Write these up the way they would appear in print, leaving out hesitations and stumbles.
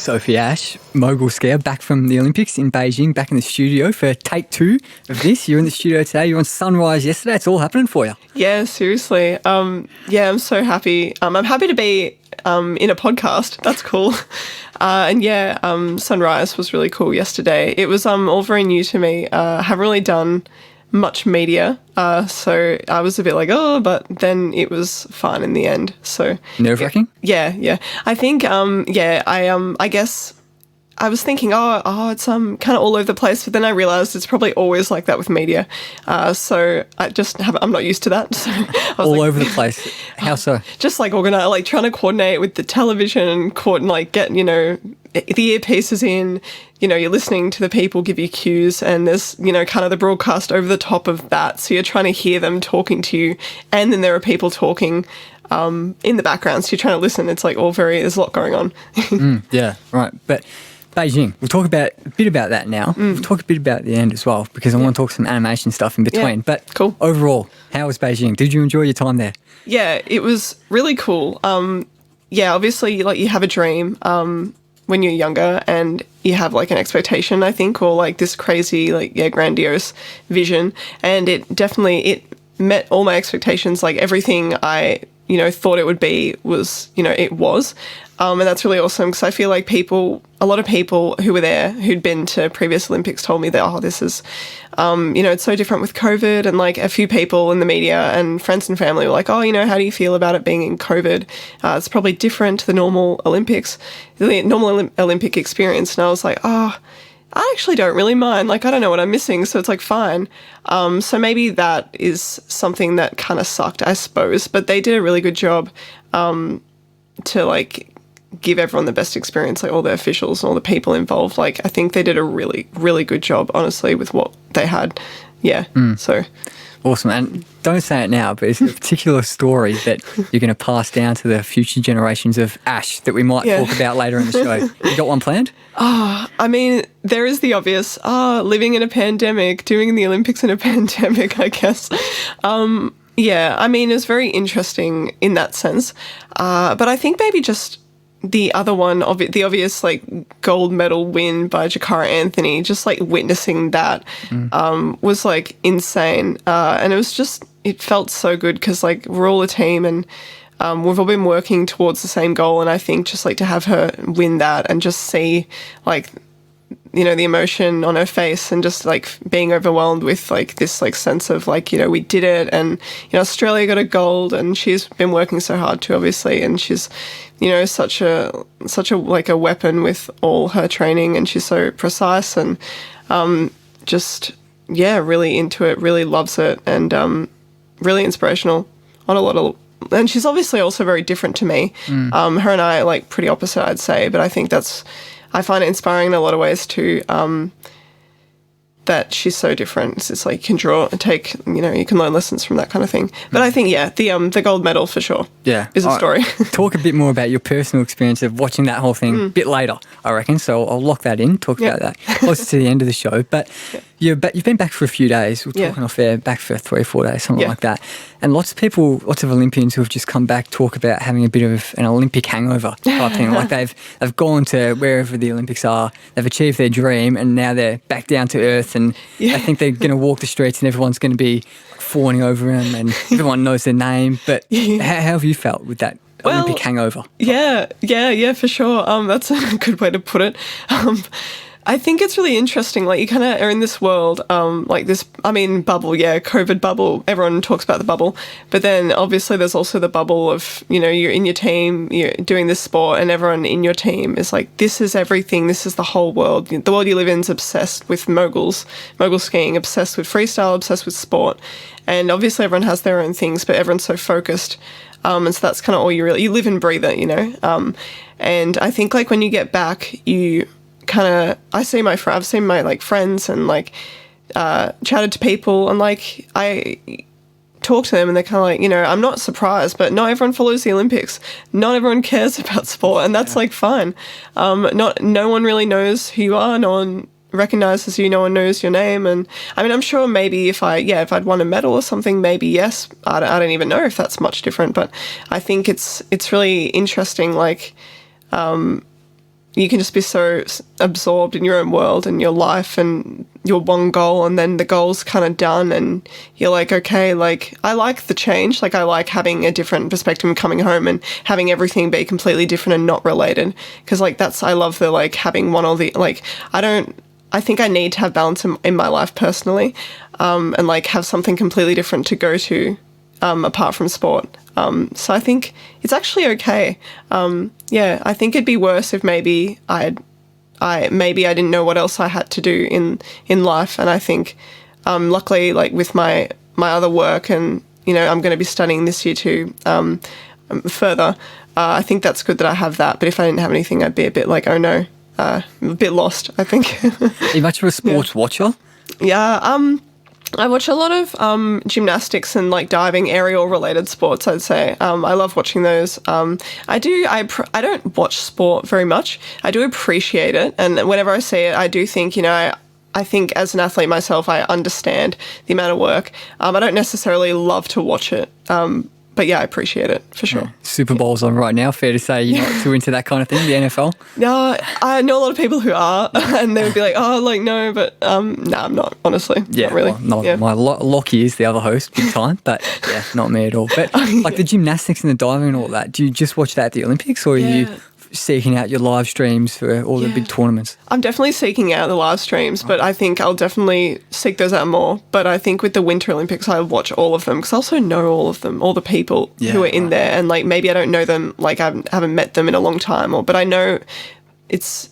Sophie Ash, Mogul skier, back from the Olympics in Beijing, back in the studio for take 2 of this. You're in the studio today. You're on Sunrise yesterday. It's all happening for you. Yeah, seriously. I'm so happy. I'm happy to be in a podcast. That's cool. Sunrise was really cool yesterday. It was all very new to me. Haven't really done much media, so I was a bit like, but then it was fine in the end. So nerve-wracking? Yeah. I think, I guess I was thinking, it's kind of all over the place, but then I realised it's probably always like that with media. So I'm not used to that. So I was all over the place. How so? Just like organize, like trying to coordinate with the television and get, the earpieces in, you're listening to the people give you cues, and there's, kind of the broadcast over the top of that. So you're trying to hear them talking to you, and then there are people talking in the background. So you're trying to listen. It's like there's a lot going on. Yeah, right. But Beijing, we'll talk a bit about that now. We'll talk a bit about the end as well, because I want to talk some animation stuff in between. Yeah, but cool. Overall, how was Beijing? Did you enjoy your time there? Yeah, it was really cool. Obviously, you have a dream when you're younger, and you have like an expectation, I think, or like this crazy, grandiose vision. And it met all my expectations. Like everything I, thought it would be was, it was. And that's really awesome, because I feel like a lot of people who were there who'd been to previous Olympics told me that, this is, it's so different with COVID. And like a few people in the media and friends and family were like, how do you feel about it being in COVID? It's probably different to the normal Olympics, the normal Olympic experience. And I was like, I actually don't really mind. Like, I don't know what I'm missing, so it's like fine. So maybe that is something that kind of sucked, I suppose. But they did a really good job to give everyone the best experience, like all the officials and all the people involved. Like, I think they did a really, really good job, honestly, with what they had. Yeah. So awesome. And don't say it now, but is there a particular story that you're going to pass down to the future generations of Ash that we might talk about later in the show? You got one planned? I mean, there is the obvious, living in a pandemic, doing the Olympics in a pandemic, I guess. Yeah, I mean, it was very interesting in that sense. But I think maybe just the other one, the obvious gold medal win by Jakara Anthony, just witnessing that was insane. And it felt so good, because we're all a team, and we've all been working towards the same goal. And I think just to have her win that and just see the emotion on her face, and just being overwhelmed with this sense of we did it, and Australia got a gold, and she's been working so hard too, obviously, and she's such a a weapon with all her training, and she's so precise, and really into it, really loves it, and really inspirational on a lot of. And she's obviously also very different to me. Her and I pretty opposite, I'd say, but I think I find it inspiring in a lot of ways too, that she's so different. It's you can draw and take, you can learn lessons from that kind of thing. But I think, the gold medal for sure is a story. Talk a bit more about your personal experience of watching that whole thing a bit later, I reckon. So I'll lock that in, talk about that closer to the end of the show. But you've been back for a few days. We're talking off air, back for 3 or 4 days, something like that. And lots of Olympians who have just come back talk about having a bit of an Olympic hangover type thing. They've gone to wherever the Olympics are, they've achieved their dream, and now they're back down to earth, and I think they're going to walk the streets and everyone's going to be fawning over them, and everyone knows their name. But how have you felt with that Olympic hangover? Yeah, for sure. That's a good way to put it. I think it's really interesting. You kind of are in this world, bubble, COVID bubble. Everyone talks about the bubble. But then obviously there's also the bubble of, you're in your team, you're doing this sport, and everyone in your team is this is everything. This is the whole world. The world you live in is obsessed with Mogul Skating, obsessed with freestyle, obsessed with sport. And obviously everyone has their own things, but everyone's so focused. And so that's kind of all you live and breathe it, And I think when you get back, I've seen my friends and chatted to people, and I talk to them, and they're kind of I'm not surprised, but not everyone follows the Olympics. Not everyone cares about sport, and that's fine. No one really knows who you are. No one recognizes you. No one knows your name. And I mean, I'm sure maybe if I'd won a medal or something, maybe yes. I don't even know if that's much different, but I think it's really interesting. you can just be so absorbed in your own world and your life and your one goal, and then the goal's kind of done and you're like, okay, like I like the change. Like I like having a different perspective and coming home and having everything be completely different and not related. Because like I love the like having one or the, like I think I need to have balance in my life personally, and like have something completely different to go to apart from sport. So I think it's actually okay. Yeah, I think it'd be worse if maybe I didn't know what else I had to do in life. And I think, luckily, like with my other work, and you know, I'm going to be studying this year too, further. I think that's good that I have that. But if I didn't have anything, I'd be a bit like, oh no, a bit lost, I think. Are you much of a sports watcher? Yeah. I watch a lot of gymnastics and like diving, aerial related sports, I'd say. I love watching those. I don't watch sport very much. I do appreciate it. And whenever I see it, I do think, you know, I think as an athlete myself, I understand the amount of work. I don't necessarily love to watch it. But yeah, I appreciate it for sure. Yeah. Super Bowl's on right now. Fair to say you're not too into that kind of thing, the NFL? No, I know a lot of people who are, and they would be like, oh, like, no, but no, I'm not, honestly. Yeah, not really. Well, my Lockie is the other host, big time, but yeah, not me at all. But like the gymnastics and the diving and all that, do you just watch that at the Olympics, or are you seeking out your live streams for all the big tournaments? I'm definitely seeking out the live streams, but I think I'll definitely seek those out more. But I think with the Winter Olympics, I watch all of them because I also know all of them, all the people who are in there. And like maybe I don't know them, like I haven't met them in a long time, but I know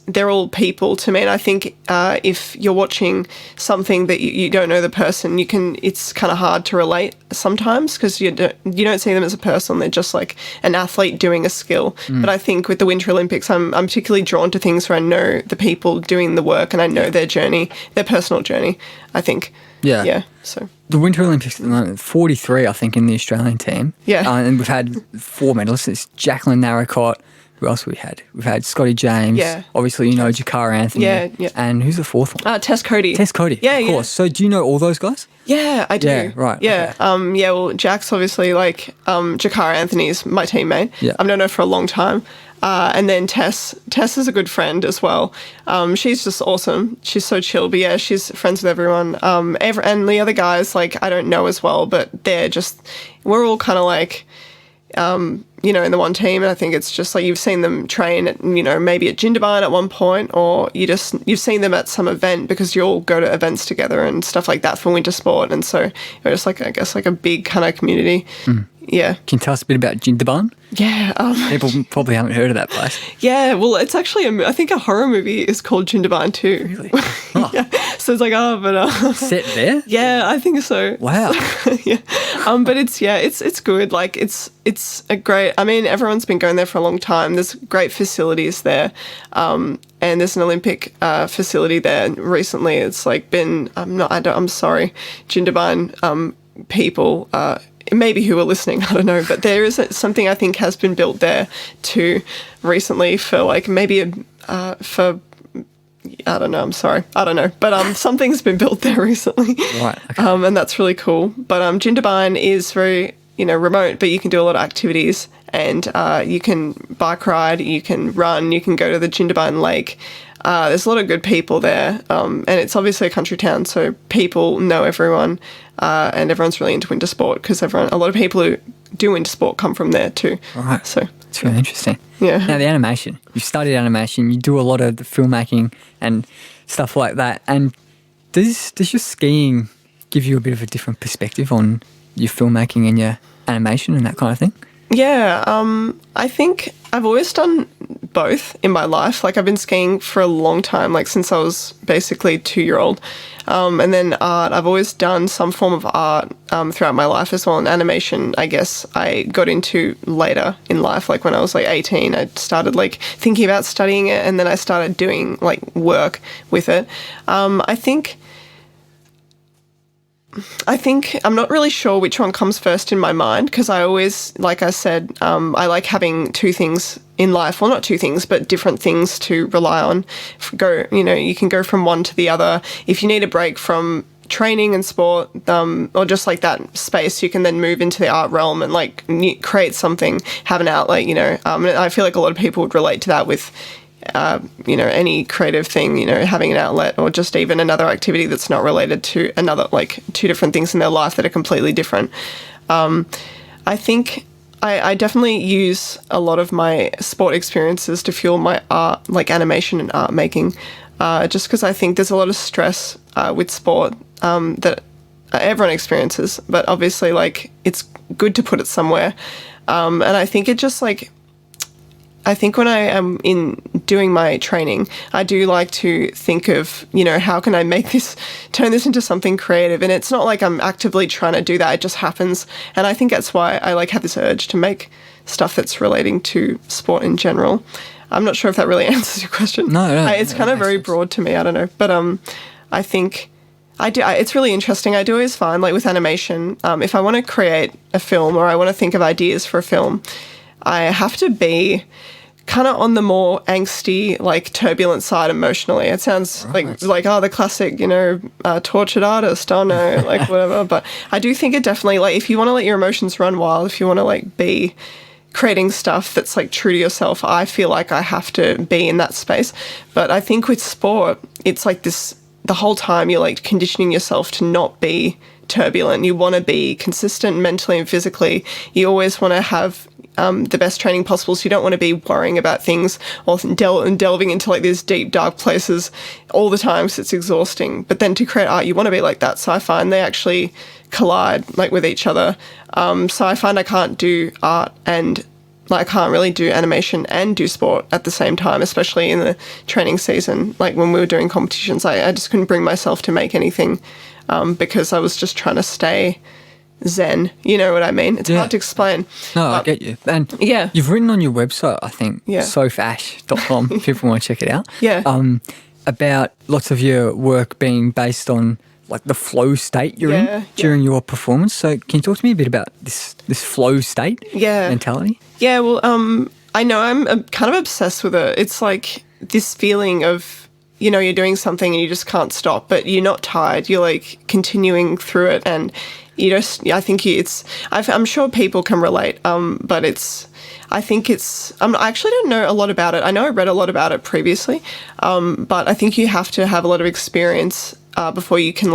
they're all people to me. And I think if you're watching something that you don't know the person, it's kind of hard to relate sometimes because you don't see them as a person. They're just like an athlete doing a skill. But I think with the Winter Olympics, I'm particularly drawn to things where I know the people doing the work and I know their journey, their personal journey, I think. Yeah. So the Winter Olympics, 43, I think, in the Australian team. Yeah. And we've had 4 medalists. It's Jacqueline Narracott. Who else have we had? We've had Scotty James. Yeah. Obviously, you know, Jakar Anthony. Yeah. And who's the fourth one? Tess Cody. Tess Cody. Yeah, of course. So do you know all those guys? Yeah, I do. Yeah, right. Yeah. Okay. Well, Jack's obviously like Jakar Anthony's my teammate. Yeah. I've known her for a long time. And then Tess is a good friend as well. She's just awesome. She's so chill, but yeah, she's friends with everyone. And the other guys, like, I don't know as well, but we're all kind of like, you know, in the one team. And I think it's just like you've seen them train at, you know, maybe at Jindabyne at one point, or you've seen them at some event because you all go to events together and stuff like that for winter sport. And so we're just like, I guess, like a big kind of community. Yeah. Can you tell us a bit about Jindabyne? Yeah. People probably haven't heard of that place. Yeah. Well, it's actually, I think a horror movie is called Jindabyne too. Really? Oh. Yeah. So it's like, Set there? Yeah, I think so. Wow. Yeah. But it's good. Like it's a great, I mean, everyone's been going there for a long time. There's great facilities there. And there's an Olympic facility there recently. It's like been, I'm sorry, Jindabyne people, maybe who are listening, I don't know, but there is something I think has been built there too recently for like maybe for, I don't know, I'm sorry, I don't know, but something's been built there recently. Right. Okay. And that's really cool. But Jindabyne is very, you know, remote, but you can do a lot of activities, and you can bike ride, you can run, you can go to the Jindabyne Lake. There's a lot of good people there, and it's obviously a country town, so people know everyone, and everyone's really into winter sport because a lot of people who do winter sport come from there too. Right. So it's really interesting. Yeah. Now, the animation. You studied animation. You do a lot of the filmmaking and stuff like that. And does your skiing give you a bit of a different perspective on your filmmaking and your animation and that kind of thing? Yeah, I think I've always done both in my life. Like, I've been skiing for a long time, like since I was basically 2-year-old. And then art, I've always done some form of art throughout my life as well. And animation, I guess I got into later in life. Like when I was like 18, I started like thinking about studying it, and then I started doing like work with it. I think I'm not really sure which one comes first in my mind, because I always, like I said, I like having two things in life. Well, not two things, but different things to rely on. You can go from one to the other. If you need a break from training and sport, or just like that space, you can then move into the art realm and like create something, have an outlet, and I feel like a lot of people would relate to that with any creative thing, having an outlet or just even another activity that's not related to another, like two different things in their life that are completely different. I think I definitely use a lot of my sport experiences to fuel my art, like animation and art making, just because I think there's a lot of stress with sport that everyone experiences, but obviously, like, it's good to put it somewhere. And I think it just, like, I think when I am in doing my training, I do like to think of, how can I turn this into something creative? And it's not like I'm actively trying to do that. It just happens. And I think that's why I like have this urge to make stuff that's relating to sport in general. I'm not sure if that really answers your question. No. It's kind of very broad to me. I don't know. But I think it's really interesting. I do always find, like with animation, if I want to create a film or I want to think of ideas for a film, I have to be kind of on the more angsty, like turbulent side emotionally. It sounds like the classic, tortured artist, like whatever. But I do think it definitely, like, if you want to let your emotions run wild, if you want to like be creating stuff that's like true to yourself, I feel like I have to be in that space. But I think with sport, it's like this, the whole time you're like conditioning yourself to not be turbulent. You want to be consistent mentally and physically. You always want to have the best training possible, so you don't want to be worrying about things or delving into like these deep, dark places all the time because it's exhausting. But then to create art, you want to be like that. So I find they actually collide like with each other. So I find I can't do art and I can't really do animation and do sport at the same time, especially in the training season. Like when we were doing competitions, I just couldn't bring myself to make anything because I was just trying to stay zen. You know what I mean? It's hard to explain. No, I get you. And you've written on your website, I think, sophash.com, if people want to check it out, about lots of your work being based on like the flow state you're in during your performance. So can you talk to me a bit about this flow state mentality? Yeah, well, I know I'm kind of obsessed with it. It's like this feeling of, you're doing something and you just can't stop, but you're not tired. You're like continuing through it, and I think I'm sure people can relate, but I actually don't know a lot about it. I know I read a lot about it previously, but I think you have to have a lot of experience before you can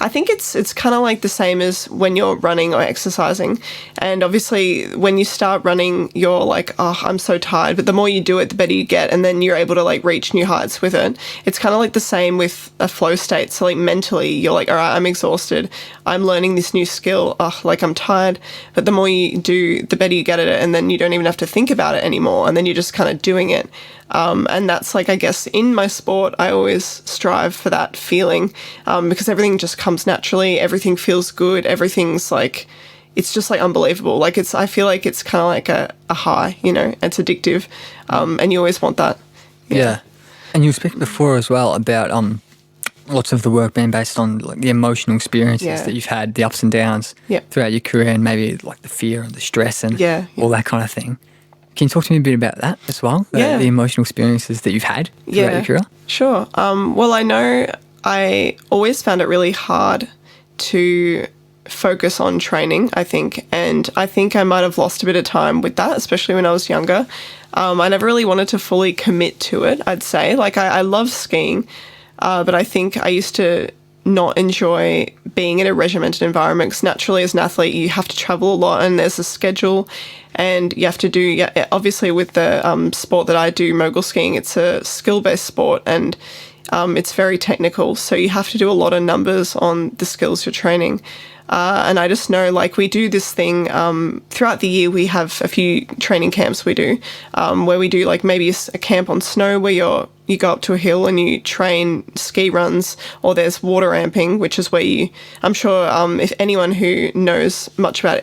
I think it's kind of like the same as when you're running or exercising. And obviously when you start running, you're like, oh, I'm so tired. But the more you do it, the better you get. And then you're able to like reach new heights with it. It's kind of like the same with a flow state. So like mentally, you're like, all right, I'm exhausted. I'm learning this new skill. Oh, like I'm tired. But the more you do, the better you get at it. And then you don't even have to think about it anymore. And then you're just kind of doing it. And that's like, I guess in my sport, I always strive for that feeling, because everything just comes naturally. Everything feels good. Everything's like, it's just like unbelievable. Like I feel like it's kind of like a high, it's addictive. And you always want that. Yeah. And you were speaking before as well about, lots of the work being based on like the emotional experiences that you've had, the ups and downs throughout your career, and maybe like the fear and the stress and all that kind of thing. Can you talk to me a bit about that as well? The emotional experiences that you've had throughout your career? Sure. Well, I know I always found it really hard to focus on training, I think. And I think I might have lost a bit of time with that, especially when I was younger. I never really wanted to fully commit to it, I'd say. Like, I love skiing, but I think I used to not enjoy being in a regimented environment, because naturally as an athlete you have to travel a lot and there's a schedule, and you have to do, obviously with the sport that I do, Mogul skiing, it's a skill-based sport, and it's very technical, so you have to do a lot of numbers on the skills you're training. And I just know, like, we do this thing throughout the year. We have a few training camps we do, where we do like maybe a camp on snow where you go up to a hill and you train ski runs, or there's water ramping, which is where I'm sure if anyone who knows much about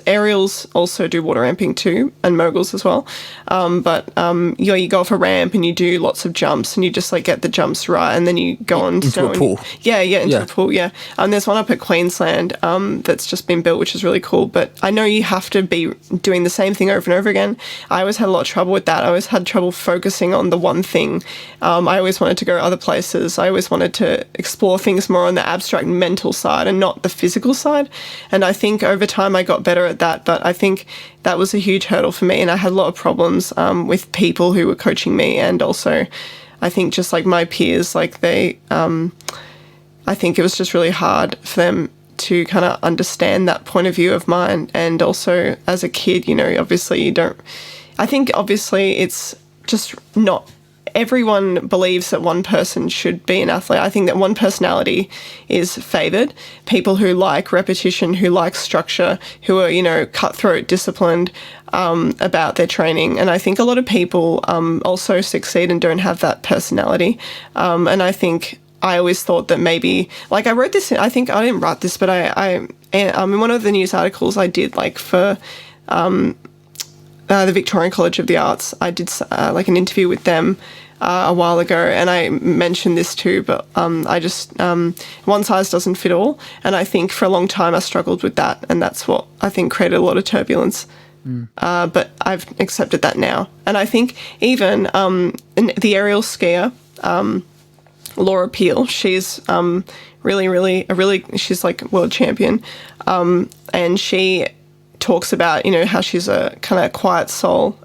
aerials also do water ramping too, and moguls as well. But you go off a ramp and you do lots of jumps, and you just like get the jumps right, and then you go on into snow a pool. Into a pool. There's one up at Queensland that's just been built, which is really cool. But I know you have to be doing the same thing over and over again. I always had a lot of trouble with that. I always had trouble focusing on the one thing I always wanted to go other places. I always wanted to explore things more on the abstract mental side and not the physical side. And I think over time I got better at that, but I think that was a huge hurdle for me. And I had a lot of problems with people who were coaching me, and also I think just like my peers, like they, I think it was just really hard for them to kind of understand that point of view of mine. And also as a kid, you know, obviously you don't, I think obviously it's just not, everyone believes that one person should be an athlete. I think that one personality is favoured. People who like repetition, who like structure, who are, you know, cutthroat, disciplined about their training. And I think a lot of people also succeed and don't have that personality. And I think I always thought that maybe, like I wrote this, I think I didn't write this, but I in one of the news articles I did, like for the Victorian College of the Arts, I did like an interview with them a while ago, and I mentioned this too, but I just, one size doesn't fit all. And I think for a long time I struggled with that, and that's what I think created a lot of turbulence. But I've accepted that now. And I think even the aerial skier, Laura Peel, she's she's like world champion, and she talks about, you know, how she's a kind of quiet soul,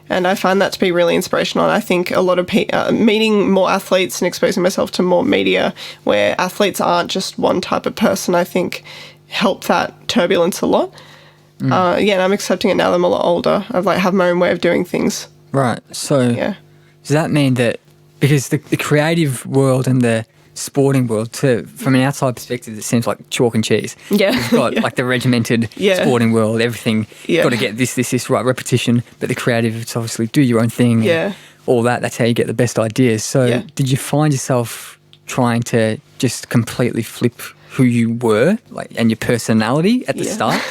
and I find that to be really inspirational. And I think a lot of meeting more athletes and exposing myself to more media where athletes aren't just one type of person, I think help that turbulence a lot. And I'm accepting it now that I'm a lot older. I like have my own way of doing things. Right. So yeah. Does that mean that because the creative world and the sporting world, from an outside perspective, it seems like chalk and cheese. Yeah. You've got like the regimented sporting world, everything, got to get this right, repetition, but the creative, it's obviously do your own thing. Yeah. All that, that's how you get the best ideas. So did you find yourself trying to just completely flip who you were, like, and your personality at the start,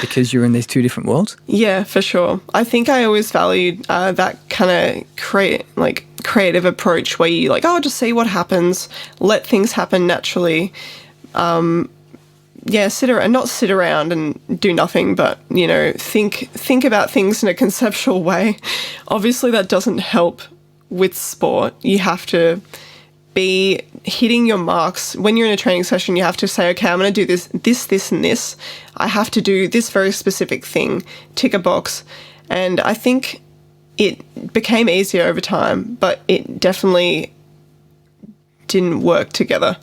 because you're in these two different worlds? Yeah, for sure. I think I always valued that kind of creative approach where you like, just see what happens, let things happen naturally. Sit around and do nothing, but, you know, think about things in a conceptual way. Obviously, that doesn't help with sport. You have to be hitting your marks. When you're in a training session, you have to say, okay, I'm going to do this, and this. I have to do this very specific thing, tick a box. And I think it became easier over time, but it definitely didn't work together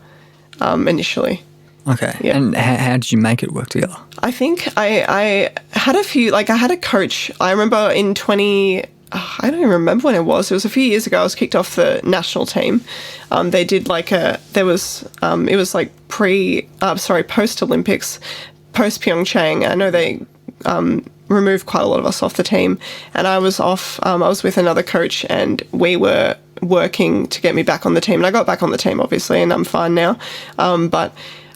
initially. Okay. Yeah. And how did you make it work together? I think I had a few, like I had a coach. I remember in I don't even remember when it was. It was a few years ago. I was kicked off the national team. They did like it was like post Olympics, post Pyeongchang. I know they removed quite a lot of us off the team, and I was off. I was with another coach, and we were working to get me back on the team. And I got back on the team, obviously, and I'm fine now. But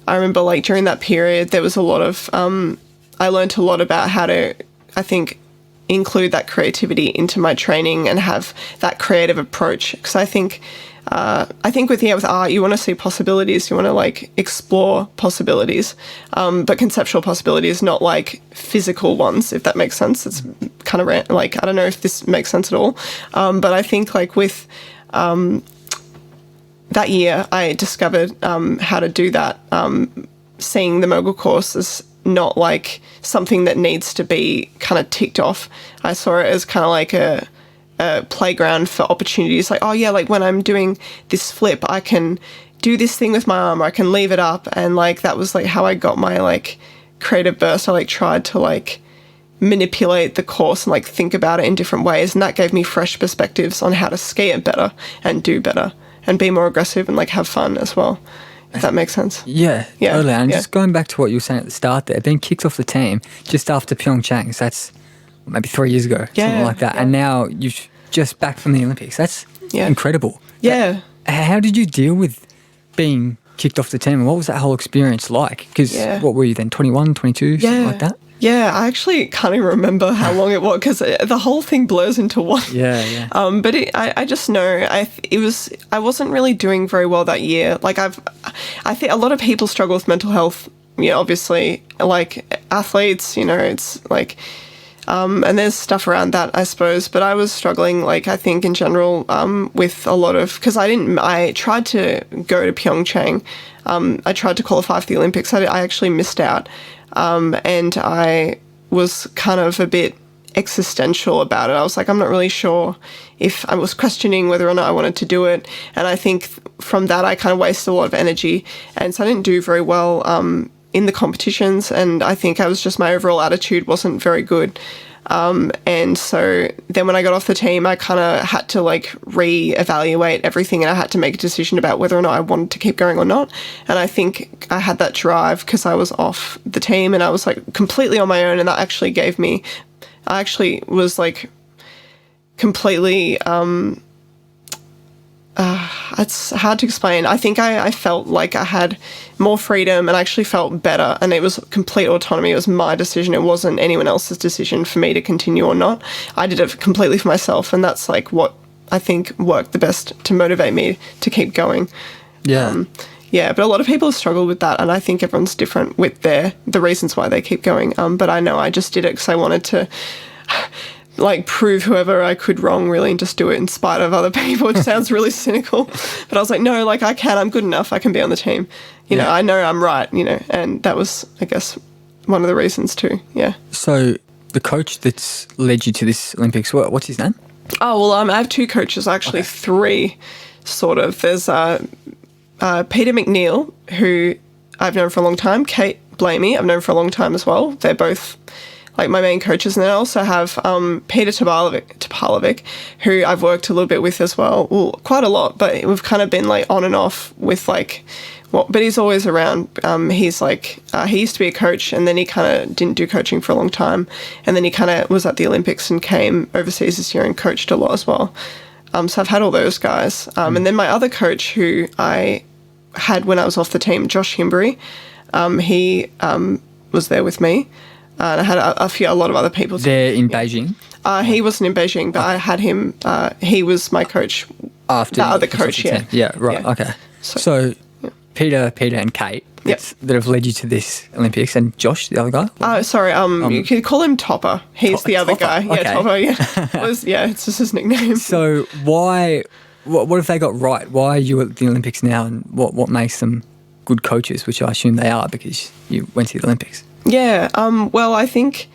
I remember, like, during that period, there was a lot of. I learned a lot about how to, I think, include that creativity into my training and have that creative approach. Because I think with art, you want to see possibilities. You want to like explore possibilities, but conceptual possibilities, not like physical ones, if that makes sense. It's kind of like, I don't know if this makes sense at all. But I think like with that year, I discovered how to do that. Seeing the Mogul course as not like something that needs to be kind of ticked off. I saw it as kind of like a playground for opportunities. Like, like when I'm doing this flip, I can do this thing with my arm, or I can leave it up. And like, that was like how I got my like creative burst. I like tried to like manipulate the course and like think about it in different ways. And that gave me fresh perspectives on how to ski it better and do better and be more aggressive and like have fun as well. If that makes sense. Yeah, totally. And just going back to what you were saying at the start there, being kicked off the team just after Pyeongchang, so that's maybe 3 years ago, something like that. Yeah. And now you're just back from the Olympics. That's incredible. Yeah. How did you deal with being kicked off the team, and what was that whole experience like? Because what were you then, 21, 22, something like that? Yeah, I actually can't even remember how long it was because the whole thing blurs into one. Yeah. But I just know I wasn't really doing very well that year. Like I think a lot of people struggle with mental health. You know, obviously, like athletes. You know, it's like And there's stuff around that, I suppose. But I was struggling, like, I think in general, with a lot of, because I tried to go to Pyeongchang. I tried to qualify for the Olympics. I actually missed out. And I was kind of a bit existential about it. I was like, I'm not really sure if I was questioning whether or not I wanted to do it. And I think from that, I kind of wasted a lot of energy. And so I didn't do very well in the competitions. And I think my overall attitude wasn't very good. And so then when I got off the team, I kind of had to like reevaluate everything, and I had to make a decision about whether or not I wanted to keep going or not. And I think I had that drive because I was off the team and I was like completely on my own, and that actually I actually was like completely, it's hard to explain. I think I felt like I had more freedom and I actually felt better, and it was complete autonomy. It was my decision. It wasn't anyone else's decision for me to continue or not. I did it completely for myself, and that's like what I think worked the best to motivate me to keep going. Yeah. Yeah, but a lot of people have struggled with that, and I think everyone's different with the reasons why they keep going. But I know I just did it because I wanted to like prove whoever I could wrong, really, and just do it in spite of other people, which sounds really cynical. But I was like, no, like I'm good enough. I can be on the team. You know, I know I'm right, and that was, I guess, one of the reasons too. Yeah. So the coach that's led you to this Olympics, what's his name? Oh, well, I have two coaches, actually. Okay. Three, sort of. There's Peter McNeil, who I've known for a long time. Kate Blamey, I've known for a long time as well. They're both like my main coaches. And then I also have Peter Topalovic, who I've worked a little bit with as well. Well, quite a lot, but we've kind of been like on and off with like, but he's always around. He's like, he used to be a coach, and then he kind of didn't do coaching for a long time. And then he kind of was at the Olympics and came overseas this year and coached a lot as well. So I've had all those guys. And then my other coach who I had when I was off the team, Josh Himbury, he was there with me. And I had a lot of other people. There in Beijing? He wasn't in Beijing, but I had him. He was my coach. After the other coach, yeah. Yeah, right, yeah. Okay. So Peter and Kate that have led you to this Olympics, and Josh, the other guy? Sorry, you can call him Topper. He's the other guy. Yeah, okay. Topper, yeah. It's just his nickname. So what have they got right? Why are you at the Olympics now, and what makes them good coaches, which I assume they are because you went to the Olympics? Yeah, well, I think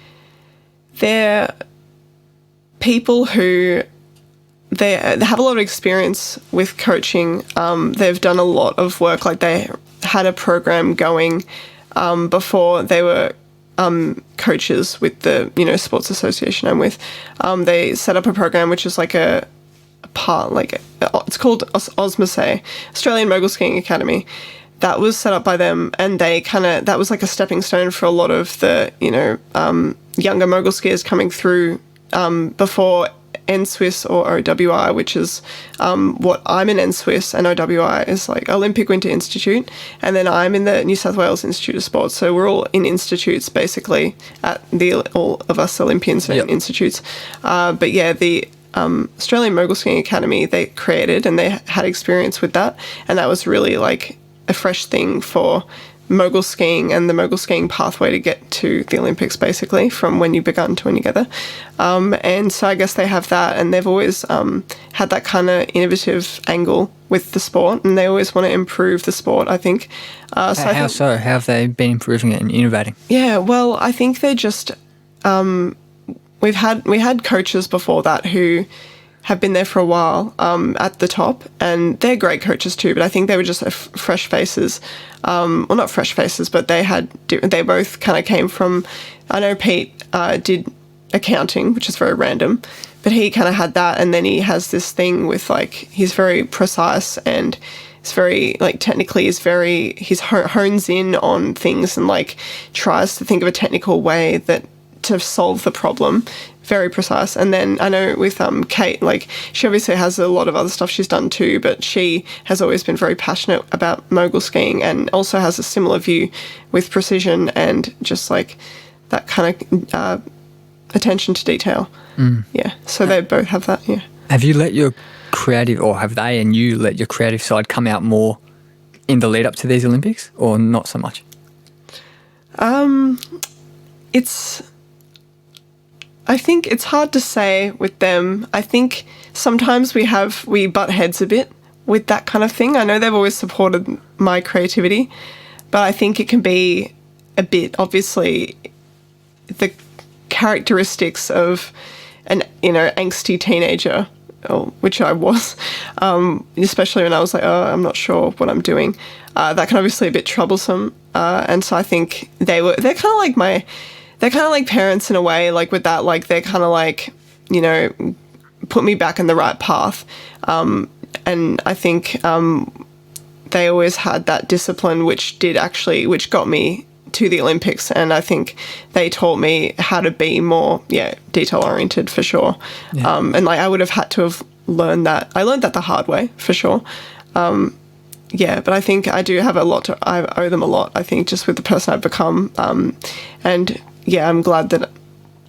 they're people who they have a lot of experience with coaching. They've done a lot of work. Like they had a program going before they were coaches with the sports association I'm with. They set up a program which is like it's called OSMSA, Australian Mogul Skating Academy. That was set up by them, and that was like a stepping stone for a lot of the younger Mogul skiers coming through before NSWIS or OWI, which is what I'm in. NSWIS and OWI is like Olympic Winter Institute, and then I'm in the New South Wales Institute of Sport. So we're all in institutes basically all of us Olympians are in institutes. But yeah, the Australian Mogul Skating Academy they created, and they had experience with that, and that was really like a fresh thing for Mogul skiing and the Mogul skiing pathway to get to the Olympics, basically, from when you begun to when you get there. And so I guess they have that, and they've always had that kind of innovative angle with the sport, and they always want to improve the sport, I think. How have they been improving it and innovating? Yeah, well, I think they just... we had coaches before that who have been there for a while at the top, and they're great coaches too, but I think they were just fresh faces. Well, not fresh faces, but they both kind of came from, I know Pete did accounting, which is very random, but he kind of had that, and then he has this thing with like, he's very precise, and it's very like technically he hones in on things and like tries to think of a technical way that to solve the problem. Very precise. And then I know with Kate, like she obviously has a lot of other stuff she's done too, but she has always been very passionate about mogul skiing and also has a similar view with precision and just like that kind of attention to detail. Yeah. So they both have that. Yeah. Have you let your creative, or have they and you let your creative side come out more in the lead up to these Olympics, or not so much? I think it's hard to say with them. I think sometimes we butt heads a bit with that kind of thing. I know they've always supported my creativity, but I think it can be a bit, obviously, the characteristics of an, angsty teenager, which I was, especially when I was like, oh, I'm not sure what I'm doing. That can obviously be a bit troublesome. And so I think they're kind of like parents in a way, like with that, like they're kind of like, put me back in the right path. And I think they always had that discipline, which got me to the Olympics. And I think they taught me how to be more, detail oriented for sure. Yeah. And like I would have had to have learned that. I learned that the hard way for sure. But I think I do have I owe them a lot, I think, just with the person I've become. And I'm glad that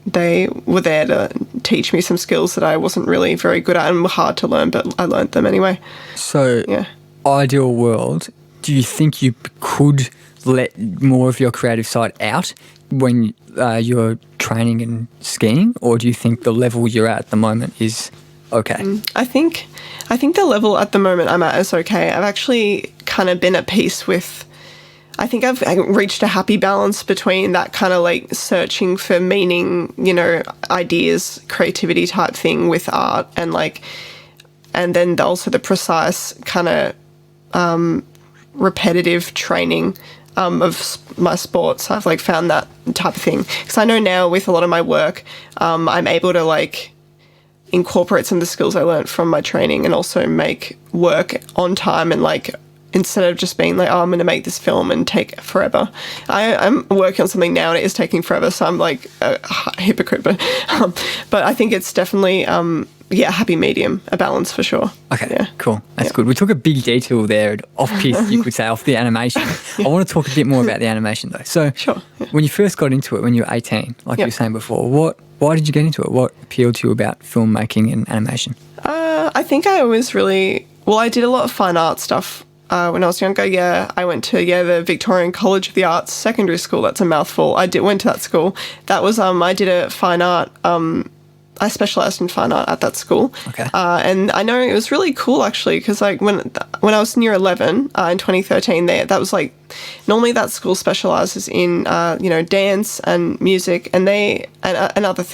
they were there to teach me some skills that I wasn't really very good at and were hard to learn, but I learned them anyway. So, ideal world, do you think you could let more of your creative side out when you're training and skiing, or do you think the level you're at the moment is okay? I think the level at the moment I'm at is okay. I've actually kind of been at peace with, I think I've reached a happy balance between that kind of like searching for meaning, ideas, creativity type thing with art and then also the precise kind of repetitive training of my sports. I've like found that type of thing. Because I know now with a lot of my work, I'm able to like incorporate some of the skills I learned from my training and also make work on time and like instead of just being like, oh, I'm going to make this film and take forever. I'm working on something now and it is taking forever, so I'm like a hypocrite. But I think it's definitely, a happy medium, a balance for sure. Okay, cool. That's good. We took a big detour there, off-piece, you could say, off the animation. I want to talk a bit more about the animation though. So when you first got into it, when you were 18, like you were saying before, why did you get into it? What appealed to you about filmmaking and animation? I think I always I did a lot of fine art stuff. When I was younger, I went to the Victorian College of the Arts secondary school. That's a mouthful. I went to that school. That was I did a fine art. I specialised in fine art at that school. Okay. And I know it was really cool actually because like when I was in year 11 in 2013, that was like normally that school specialises in dance and music and other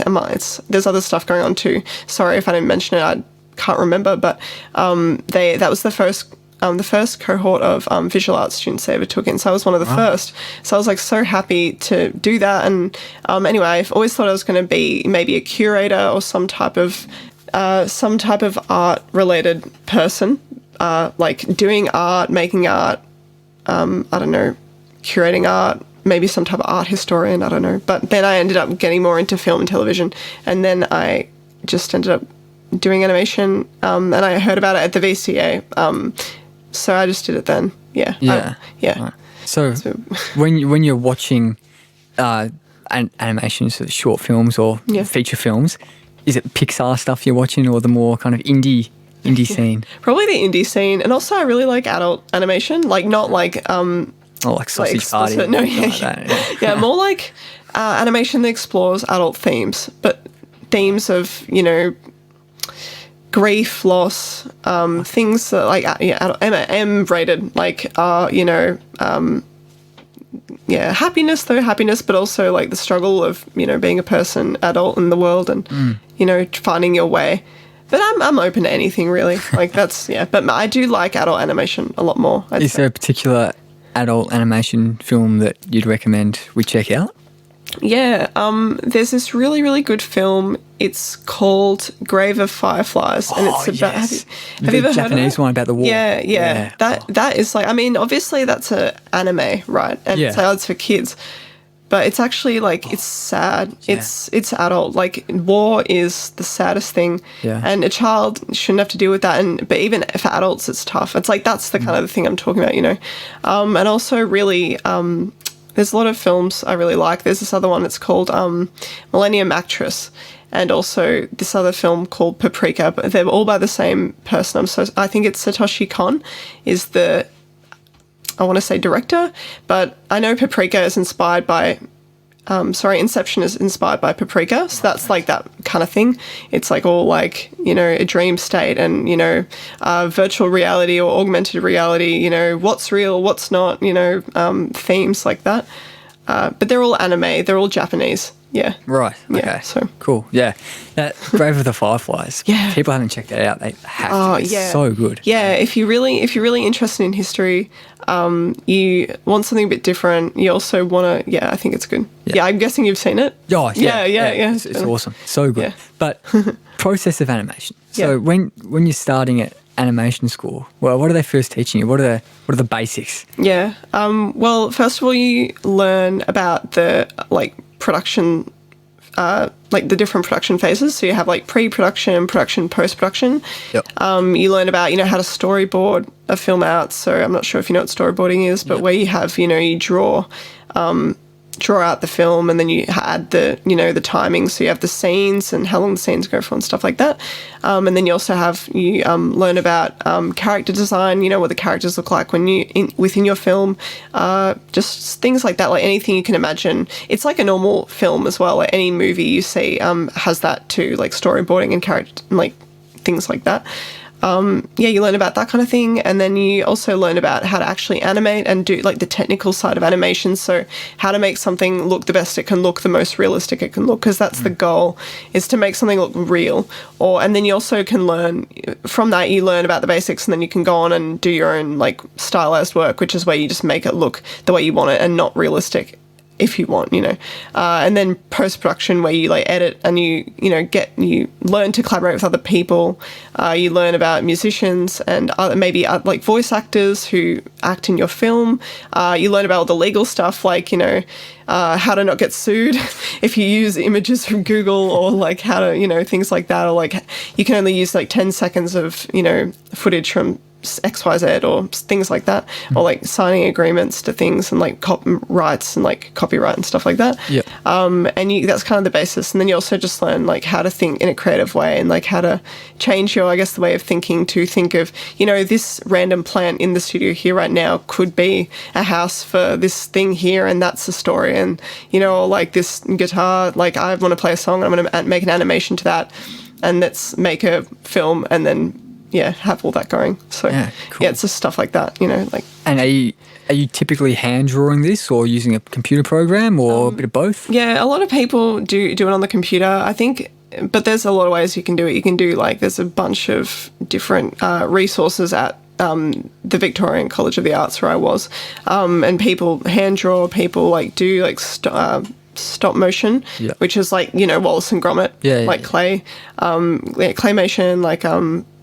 there's other stuff going on too. Sorry if I didn't mention it. I can't remember, but that was the first cohort of visual arts students they ever took in. So I was one of the first. So I was like so happy to do that. And anyway, I've always thought I was going to be maybe a curator or some type of art related person, like doing art, making art, I don't know, curating art, maybe some type of art historian, I don't know. But then I ended up getting more into film and television. And then I just ended up doing animation and I heard about it at the VCA. So I just did it then. Right. So when you're watching animations, so short films or feature films, is it Pixar stuff you're watching or the more kind of indie scene? Probably the indie scene, and also I really like adult animation, like not like like Sausage Party. No, more like animation that explores adult themes, but themes of grief, loss, things that like M-rated, like happiness, but also like the struggle of being a person, adult in the world, and finding your way. But I'm open to anything really. Like that's But I do like adult animation a lot more. Is there a particular adult animation film that you'd recommend we check out? Yeah, there's this really, really good film. It's called Grave of Fireflies, and it's about. Have you ever heard of it? The Japanese one about the war. Yeah. That is like. I mean, obviously that's an anime, right? And it's for kids, but it's actually like it's sad. Yeah. It's adult. Like war is the saddest thing, and a child shouldn't have to deal with that. But even for adults, it's tough. It's like that's the kind of thing I'm talking about, and also really. There's a lot of films I really like. There's this other one, it's called Millennium Actress, and also this other film called Paprika, but they're all by the same person. I think it's Satoshi Kon is I want to say director, but I know Paprika is inspired by Inception is inspired by Paprika. So that's like that kind of thing. It's like all like, you know, a dream state and, you know, virtual reality or augmented reality, you know, what's real, what's not, you know, themes like that. But they're all anime. They're all Japanese. Yeah. Right. Okay. Yeah, so cool. Yeah. That Grave of the Fireflies. Yeah. If people haven't checked that out, they have to. It's so good. Yeah. If you're really interested in history, you want something a bit different. You also want to. Yeah, I think it's good. Yeah. I'm guessing you've seen it. Oh, yeah. Yeah. It's awesome. So good. Yeah. But process of animation. So Yeah. when you're starting at animation school, well, what are they first teaching you? What are the basics? Yeah. Well, first of all, you learn about the production, like the different production phases. So you have like pre-production, production, post-production. Yep. You learn about, you know, how to storyboard a film out. So I'm not sure if you know what storyboarding is, but where you have, you know, you draw out the film and then you add the, you know, the timing. So you have the scenes and how long the scenes go for and stuff like that. And then you also have, you learn about character design, you know, what the characters look like when within your film, just things like that, like anything you can imagine. It's like a normal film as well. Like any movie you see has that too, like storyboarding and character, like things like that. You learn about that kind of thing, and then you also learn about how to actually animate and do like the technical side of animation. So how to make something look the best it can look, the most realistic it can look, because that's the goal, is to make something look real. And then you also can learn from that. You learn about the basics, and then you can go on and do your own like stylized work, which is where you just make it look the way you want it and not realistic, if you want, you know. And then post-production, where you like edit and you learn to collaborate with other people. You learn about musicians and maybe like voice actors who act in your film. You learn about all the legal stuff, like, you know, how to not get sued if you use images from Google, or like how to, you know, things like that, or like you can only use like 10 seconds of, you know, footage from XYZ or things like that, or like signing agreements to things and like rights and like copyright and stuff like that. Yeah. And that's kind of the basis. And then you also just learn like how to think in a creative way and like how to change your, I guess, the way of thinking to think of, you know, this random plant in the studio here right now could be a house for this thing here, and that's the story. And, you know, like this guitar, like I want to play a song and I'm going to make an animation to that, and let's make a film and then have all that going. So cool. It's just stuff like that, you know, like. And are you typically hand drawing this, or using a computer program, or a bit of both? Yeah, a lot of people do it on the computer, I think, but there's a lot of ways you can do it. You can do like, there's a bunch of different resources at the Victorian College of the Arts where I was, and people hand draw, people like do like stop motion, which is like, you know, Wallace and Gromit, clay, claymation, like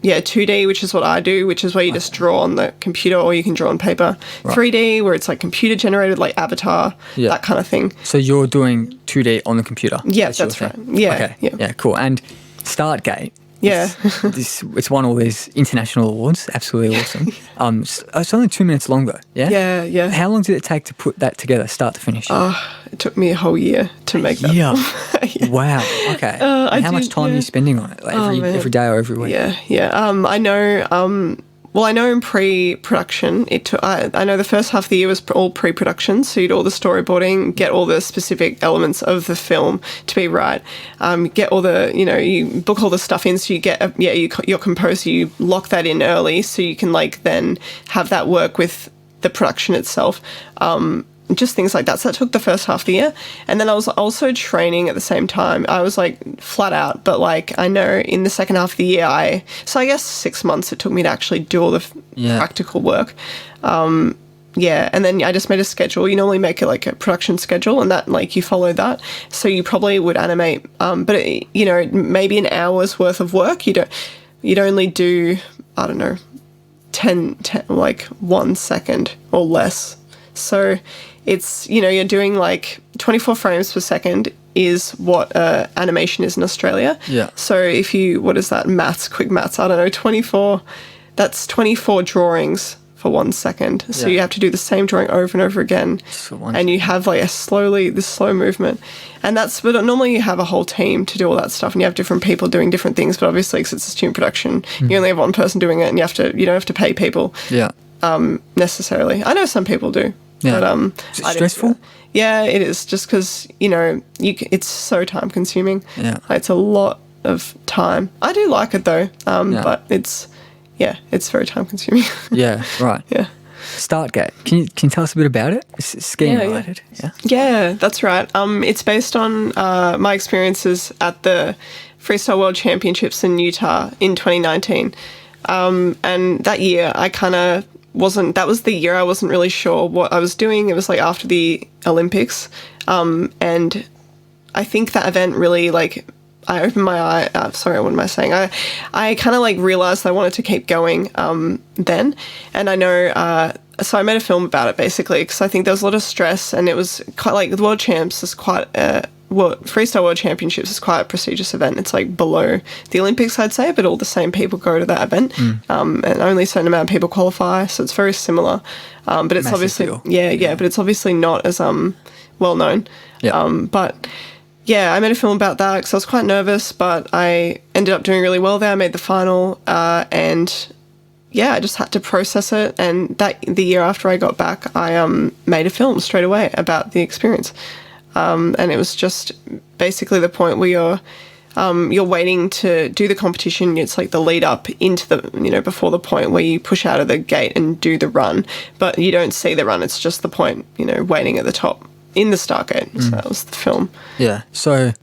2D, which is what I do, which is where you just draw on the computer, or you can draw on paper. Right. 3D, where it's like computer generated, like Avatar, that kind of thing. So you're doing 2D on the computer? Yeah, that's right. Yeah. Okay. Yeah, cool. And Startgate. Yeah. It's won all these international awards. Absolutely awesome. It's only 2 minutes long though. Yeah? Yeah. How long did it take to put that together, start to finish? It took me a whole year to make that. Yeah. Wow. Okay. How much time are you spending on it? Like every day or every week? Yeah. I know. Well, I know in pre-production, I know the first half of the year was all pre-production, so you do all the storyboarding, get all the specific elements of the film to be right, get all the, you know, you book all the stuff in, so you get, your composer, you lock that in early, so you can like then have that work with the production itself. Just things like that. So that took the first half of the year. And then I was also training at the same time. I was like flat out, but like I know in the second half of the year, I guess 6 months it took me to actually do all the practical work. And then I just made a schedule. You normally make it like a production schedule, and that like you follow that. So you probably would animate, but it, you know, maybe an hour's worth of work. You'd only do, I don't know, 10 like 1 second or less. So it's, you know, you're doing like 24 frames per second is what animation is in Australia. Yeah. So if you, what is that, quick maths, I don't know, 24, that's 24 drawings for 1 second. So you have to do the same drawing over and over again. And you have like this slow movement. And but normally you have a whole team to do all that stuff, and you have different people doing different things, but obviously because it's a student production, you only have one person doing it, and you don't have to pay people. Yeah. Necessarily. I know some people do. Yeah. But Is it stressful? Yeah, it is. Just because it's so time consuming. Yeah. Like, it's a lot of time. I do like it though, but it's very time consuming. Yeah, right. Yeah. Startgate. Can you tell us a bit about it? It's skiing related. Yeah. Yeah, that's right. It's based on my experiences at the Freestyle World Championships in Utah in 2019. And that year I kind of that was the year I wasn't really sure what I was doing. It was like after the Olympics. And I think that event really I opened my eye. Sorry, what am I saying? I kind of realized I wanted to keep going then. And I know, so I made a film about it basically because I think there was a lot of stress, and it was quite the World Champs is quite Freestyle World Championships is quite a prestigious event. It's below the Olympics, I'd say, but all the same people go to that event, and only a certain amount of people qualify. So it's very similar, but it's Massive obviously deal. but it's obviously not as well known. Yeah. But yeah, I made a film about that because I was quite nervous, but I ended up doing really well there. I made the final, and I just had to process it. And the year after I got back, I made a film straight away about the experience. And it was just basically the point where you're waiting to do the competition. It's the lead up into the, before the point where you push out of the gate and do the run, but you don't see the run. It's just the point, waiting at the top in the Stargate. So that was the film. Yeah. So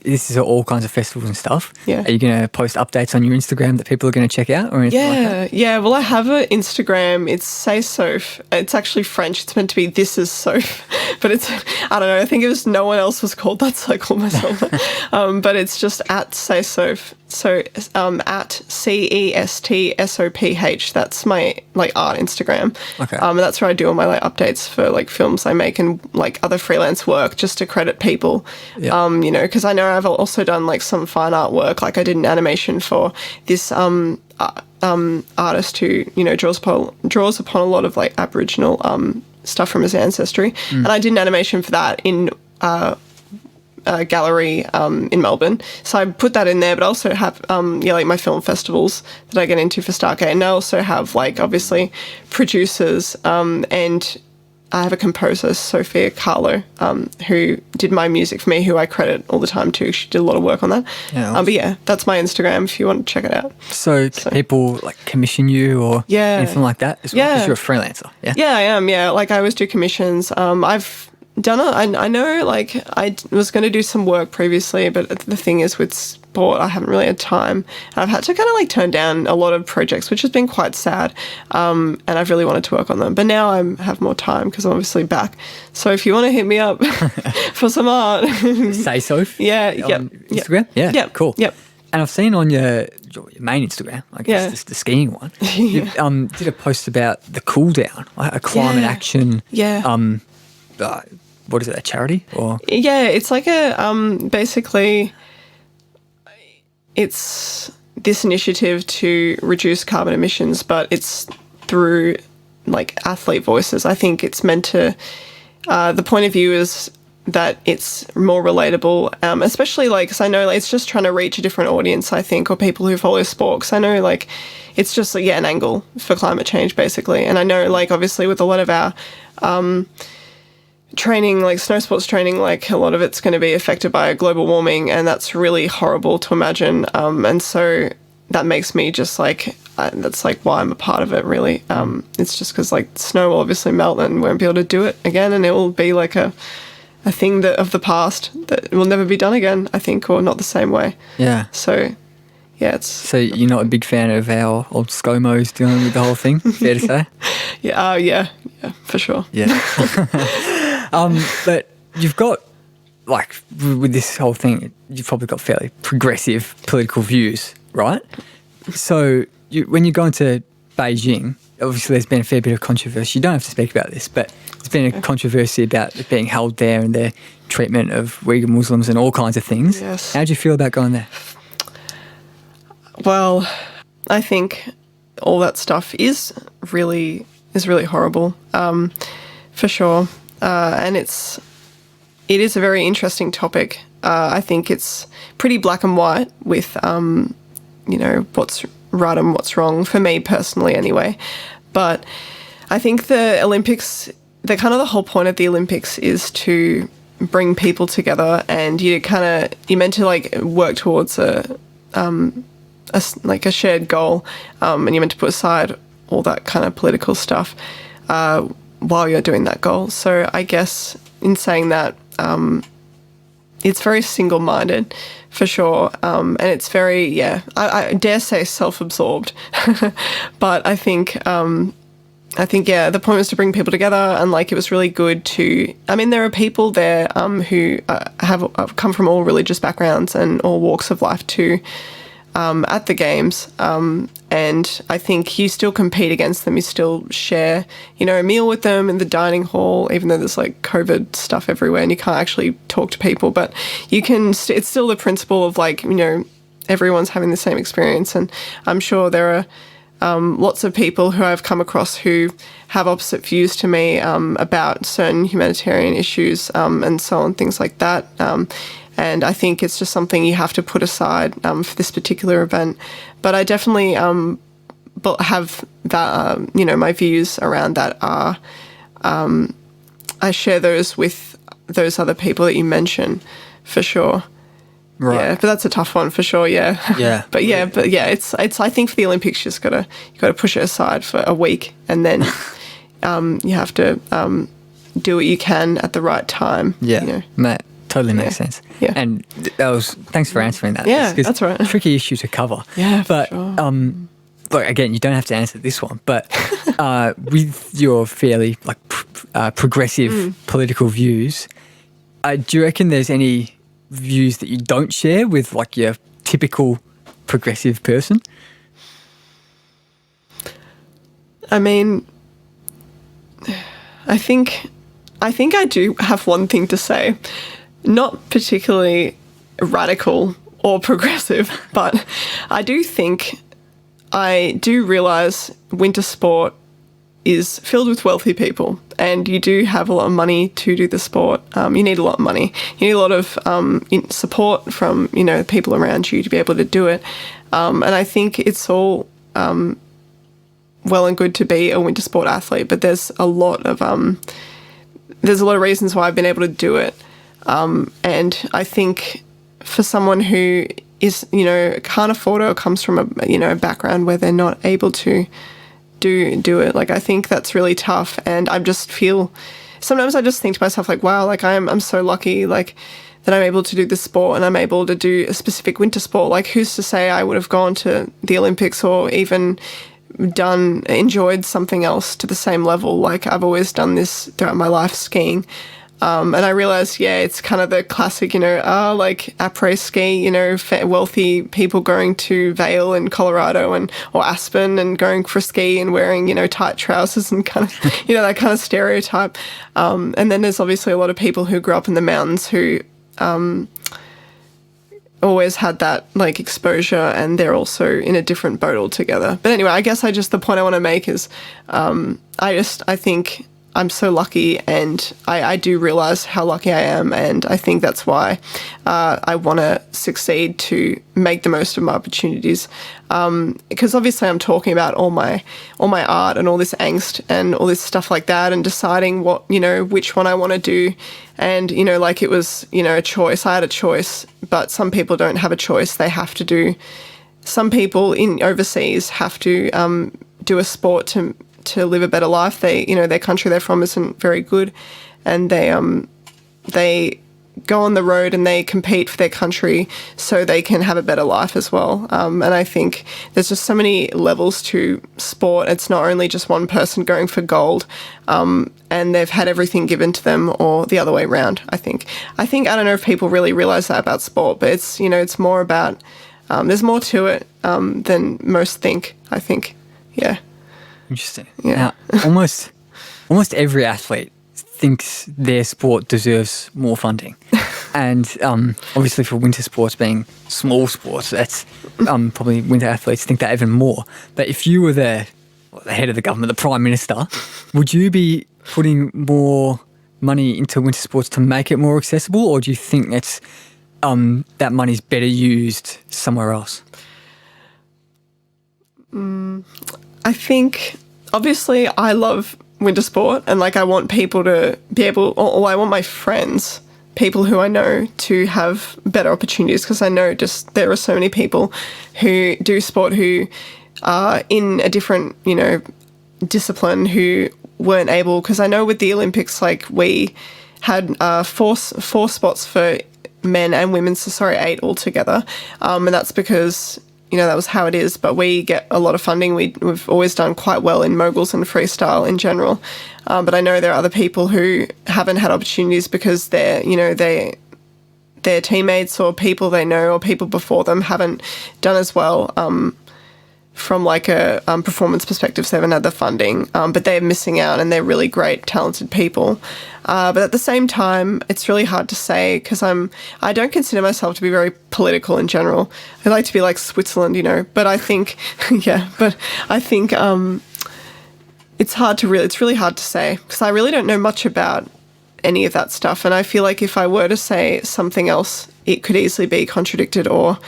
this is all kinds of festivals and stuff. Yeah. Are you going to post updates on your Instagram that people are going to check out or anything like that? Yeah. Well, I have an Instagram. It's Say Soph. It's actually French. It's meant to be This Is Soph, but it's, I don't know. I think no one else was called that, so I called myself that. But it's just at Say Soph. So at CESTSOPH. That's my art Instagram. Okay. And that's where I do all my updates for films I make and other freelance work, just to credit people. Yeah. Because I know I've also done some fine art work. I did an animation for this artist who draws upon a lot of Aboriginal stuff from his ancestry, and I did an animation for that in a gallery in Melbourne. So I put that in there, but I also have my film festivals that I get into for Stargate, and I also have obviously producers, and I have a composer, Sophie Ash, who did my music for me, who I credit all the time too. She did a lot of work on that. Yeah, awesome. But yeah, that's my Instagram if you want to check it out. So can people commission you or anything like that as well? Yeah. Because you're a freelancer. Yeah. Yeah, I am. Yeah, I always do commissions. I've done it. I know I was going to do some work previously, but the thing is with sport, I haven't really had time. I've had to kind of turn down a lot of projects, which has been quite sad. And I've really wanted to work on them, but now I have more time because I'm obviously back. So if you want to hit me up for some art, Say Soph. Yeah. On Instagram. Yeah. Yep. Cool. Yep. And I've seen on your main Instagram, I guess the skiing one, you did a post about the cool down, a climate action. Yeah. What is it, a charity or? Yeah, it's basically it's this initiative to reduce carbon emissions, but it's through athlete voices. I think it's meant to, the point of view is that it's more relatable, especially because I know it's just trying to reach a different audience, I think, or people who follow sport. Because I know it's just an angle for climate change basically. And I know obviously with a lot of our training, snow sports training, a lot of it's going to be affected by global warming, and that's really horrible to imagine. And so that makes me just that's why I'm a part of it, really. It's just because snow will obviously melt and won't be able to do it again, and it will be a thing of the past that will never be done again, I think, or not the same way. Yeah. So yeah, So you're not a big fan of our old ScoMos dealing with the whole thing, fair to say? Yeah, for sure. Yeah. But you've got, with this whole thing, you've probably got fairly progressive political views, right? So when you go into Beijing, obviously there's been a fair bit of controversy. You don't have to speak about this, but there's been a controversy about it being held there and their treatment of Uyghur Muslims and all kinds of things. Yes. How do you feel about going there? Well, I think all that stuff is really horrible, for sure. And it is a very interesting topic. I think it's pretty black and white with, what's right and what's wrong, for me personally anyway. But I think the Olympics the whole point of the Olympics is to bring people together, and you're meant to like work towards a shared goal, and you're meant to put aside all that kind of political stuff while you're doing that goal. So I guess in saying that, it's very single-minded for sure, and it's very, I dare say self-absorbed. But I think the point was to bring people together, and like it was really good to. I mean, there are people there who have come from all religious backgrounds and all walks of life too. At the games, and I think you still compete against them. You still share, a meal with them in the dining hall, even though there's like COVID stuff everywhere and you can't actually talk to people. But you can. It's still the principle of like everyone's having the same experience, and I'm sure there are lots of people who I've come across who have opposite views to me about certain humanitarian issues and so on, things like that. And I think it's just something you have to put aside for this particular event. But I definitely have that, my views around that are, I share those with those other people that you mention, for sure. Right. Yeah, but that's a tough one for sure. Yeah. Yeah. but it's. I think for the Olympics, you gotta push it aside for a week, and then you have to do what you can at the right time. Yeah, mate. Totally makes sense. Yeah. And thanks for answering that. Yeah, that's right. Tricky issue to cover. Yeah, but for sure. Look, again, you don't have to answer this one, but with your fairly progressive political views, do you reckon there's any views that you don't share with like your typical progressive person? I mean, I think I do have one thing to say. Not particularly radical or progressive, but I do realise winter sport is filled with wealthy people, and you do have a lot of money to do the sport. You need a lot of money. You need a lot of support from people around you to be able to do it. And I think it's all well and good to be a winter sport athlete, but there's a lot of reasons why I've been able to do it. And I think for someone who is, can't afford it or comes from a background where they're not able to do it, like I think that's really tough. And sometimes I just think to myself like, wow, like I'm so lucky, like that I'm able to do this sport and I'm able to do a specific winter sport. Like who's to say I would have gone to the Olympics or even enjoyed something else to the same level. Like I've always done this throughout my life, skiing. And I realized, it's kind of the classic, like après ski, wealthy people going to Vail in Colorado or Aspen and going for a ski and wearing, tight trousers and kind of, that kind of stereotype. And then there's obviously a lot of people who grew up in the mountains who always had that like exposure, and they're also in a different boat altogether. But anyway, I guess the point I want to make is I think I'm so lucky, and I do realize how lucky I am, and I think that's why I want to succeed to make the most of my opportunities. Because obviously I'm talking about all my art and all this angst and all this stuff like that, and deciding what, which one I want to do. And, like it was, a choice. I had a choice, but some people don't have a choice. They have to do. Some people overseas have to do a sport to live a better life. They, their country they're from isn't very good, and they go on the road and they compete for their country so they can have a better life as well. And I think there's just so many levels to sport. It's not only just one person going for gold, and they've had everything given to them, or the other way around. I think I don't know if people really realize that about sport, but it's, it's more about, there's more to it than most think, I think. Yeah. Interesting. Yeah. Now, almost every athlete thinks their sport deserves more funding. And obviously for winter sports being small sports, that's probably winter athletes think that even more. But if you were the head of the government, the Prime Minister, would you be putting more money into winter sports to make it more accessible, or do you think it's that money's better used somewhere else? I think, obviously, I love winter sport, and like I want people to be able, or I want my friends, people who I know, to have better opportunities, because I know just there are so many people who do sport who are in a different, you know, discipline who weren't able, because I know with the Olympics, like we had four spots for men and women, so sorry, 8 altogether, and that's because, you know, that was how it is, but we get a lot of funding. We've always done quite well in moguls and freestyle in general, but I know there are other people who haven't had opportunities because they're, you know, their teammates or people they know or people before them haven't done as well from like a performance perspective, so they haven't had the funding, but they're missing out, and they're really great, talented people. But at the same time, it's really hard to say, because I don't consider myself to be very political in general. I like to be like Switzerland, you know, but I think, it's really hard to say, because I really don't know much about any of that stuff. And I feel like if I were to say something else, it could easily be contradicted or,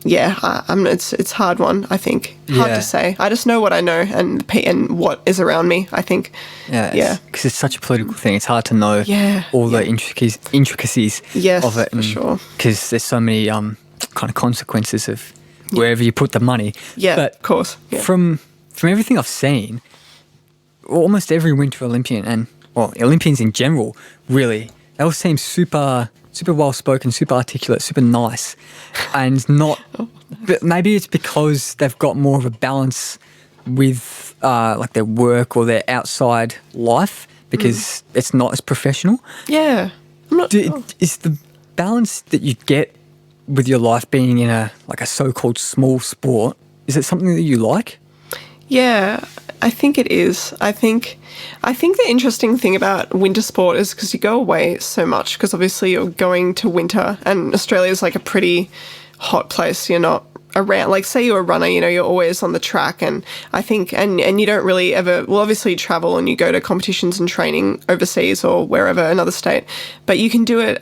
it's a hard one, I think. Hard to say. I just know what I know and what is around me, I think. Yeah. Because it's such a political thing. It's hard to know all the intricacies of it. For sure. Because there's so many kind of consequences of wherever you put the money. Yeah, but of course. Yeah. From everything I've seen, almost every Winter Olympian and, well, Olympians in general, really, they all seem super well-spoken, super articulate, super nice, and not... But maybe it's because they've got more of a balance with like their work or their outside life, because it's not as professional. Yeah. Is the balance that you get with your life being in a so-called small sport, is it something that you like? Yeah, I think it is. I think the interesting thing about winter sport is because you go away so much, because obviously you're going to winter, and Australia is like a pretty hot place. You're not around, like say you're a runner, you know, you're always on the track, and I think, and you don't really ever, well, obviously you travel and you go to competitions and training overseas or wherever, another state, but you can do it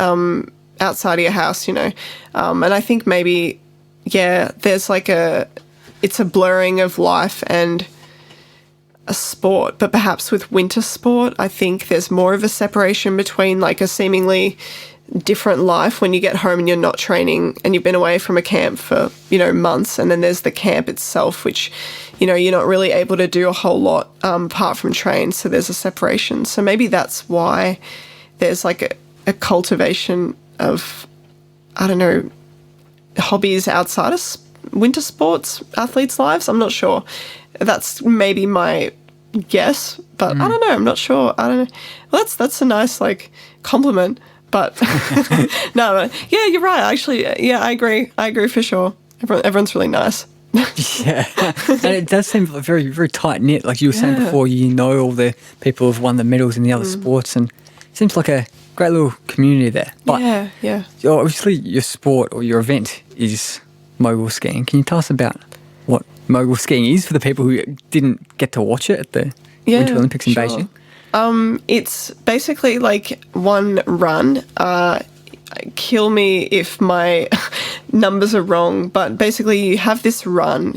outside of your house, you know, and I think maybe, there's like it's a blurring of life and a sport, but perhaps with winter sport, I think there's more of a separation between like a seemingly different life when you get home and you're not training and you've been away from a camp for, you know, months, and then there's the camp itself, which, you know, you're not really able to do a whole lot apart from train, so there's a separation. So maybe that's why there's like a cultivation of, I don't know, hobbies outside of winter sports, athletes' lives. I'm not sure. That's maybe my guess, but I don't know. I'm not sure. I don't know. Well, that's a nice like compliment, but no, yeah, you're right. Actually, yeah, I agree. I agree for sure. Everyone's really nice. Yeah, and it does seem very, very tight knit. Like you were saying before, you know all the people who've won the medals in the other sports, and it seems like a great little community there. But obviously, your sport or your event is Mogul Skating. Can you tell us about what Mogul Skating is for the people who didn't get to watch it at the Winter Olympics in Beijing? It's basically like one run. Kill me if my numbers are wrong, but basically you have this run.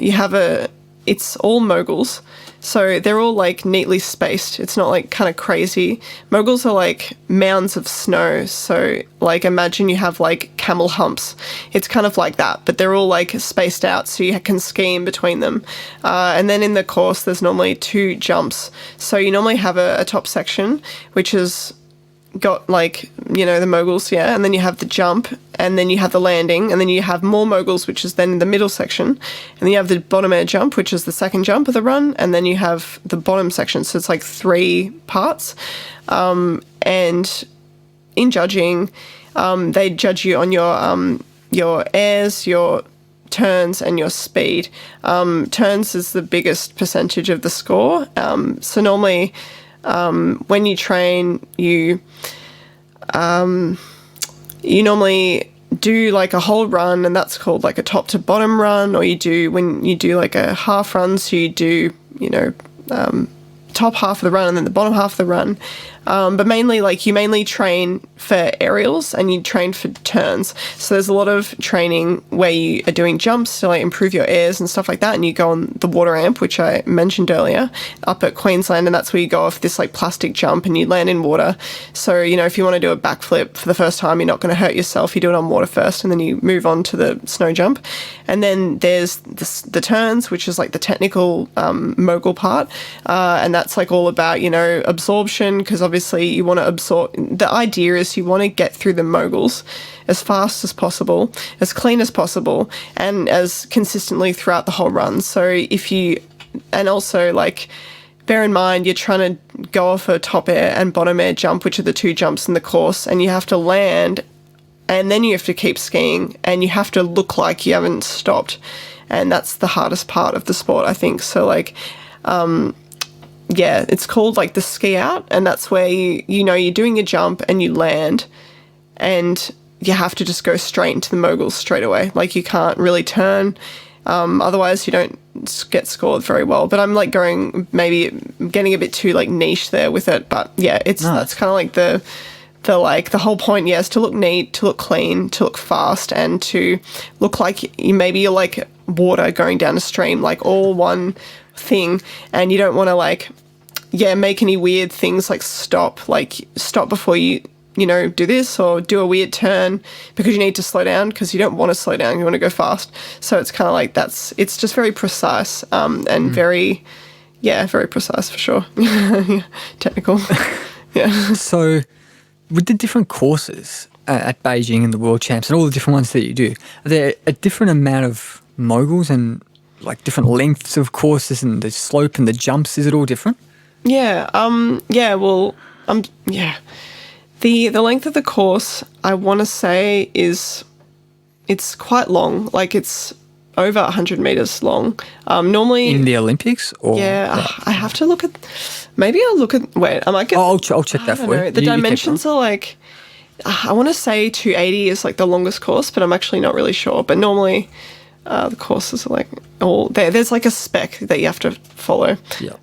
It's all moguls, so they're all like neatly spaced. It's not like kind of crazy. Moguls are like mounds of snow, so like imagine you have like camel humps. It's kind of like that, but they're all like spaced out, so you can ski in between them. And then in the course, there's normally 2 jumps. So you normally have a top section, which is got like, you know, the moguls, and then you have the jump, and then you have the landing, and then you have more moguls, which is then the middle section, and then you have the bottom air jump, which is the second jump of the run, and then you have the bottom section, so it's like 3 parts. And in judging, they judge you on your airs, your turns, and your speed. Turns is the biggest percentage of the score, so normally when you train, you normally do like a whole run, and that's called like a top to bottom run, or when you do like a half run, so you do, you know, top half of the run and then the bottom half of the run. But mainly, like, you mainly train for aerials and you train for turns. So there's a lot of training where you are doing jumps to, like, improve your airs and stuff like that. And you go on the water ramp, which I mentioned earlier, up at Queensland. And that's where you go off this, like, plastic jump and you land in water. So, you know, if you want to do a backflip for the first time, you're not going to hurt yourself. You do it on water first and then you move on to the snow jump. And then there's the turns, which is, like, the technical mogul part. And that's, like, all about, you know, absorption, because obviously you want to absorb. The idea is you want to get through the moguls as fast as possible, as clean as possible, and as consistently throughout the whole run. So and also, like, bear in mind you're trying to go off a top air and bottom air jump, which are the two jumps in the course, and you have to land, and then you have to keep skiing, and you have to look like you haven't stopped, and that's the hardest part of the sport, I think. So, like, yeah, it's called, like, the ski out, and that's where you know you're doing a jump and you land and you have to just go straight into the moguls straight away. Like, you can't really turn, otherwise you don't get scored very well. But I'm, like, getting a bit too, like, niche there with it. But yeah, that's kind of like the whole point, yeah, is to look neat, to look clean, to look fast, and to look like you're like water going down a stream, like all one thing. And you don't want to, like, make any weird things like stop before you know, do this, or do a weird turn because you need to slow down, because you don't want to slow down, you want to go fast. So it's kind of like it's just very precise, and very precise for sure. Technical. Yeah. So with the different courses at Beijing and the World Champs and all the different ones that you do, are there a different amount of moguls and, like, different lengths of courses and the slope and the jumps? Is it all different? Yeah. The length of the course, I want to say, it's quite long. Like, it's over 100 meters long. Normally in the Olympics, or I have to look at. Maybe I'll look at. Wait, I might get. I'll check that for you. The dimensions are, like, I want to say 280 is, like, the longest course, but I'm actually not really sure. But normally, the courses are, like, all there. There's, like, a spec that you have to follow. Yeah.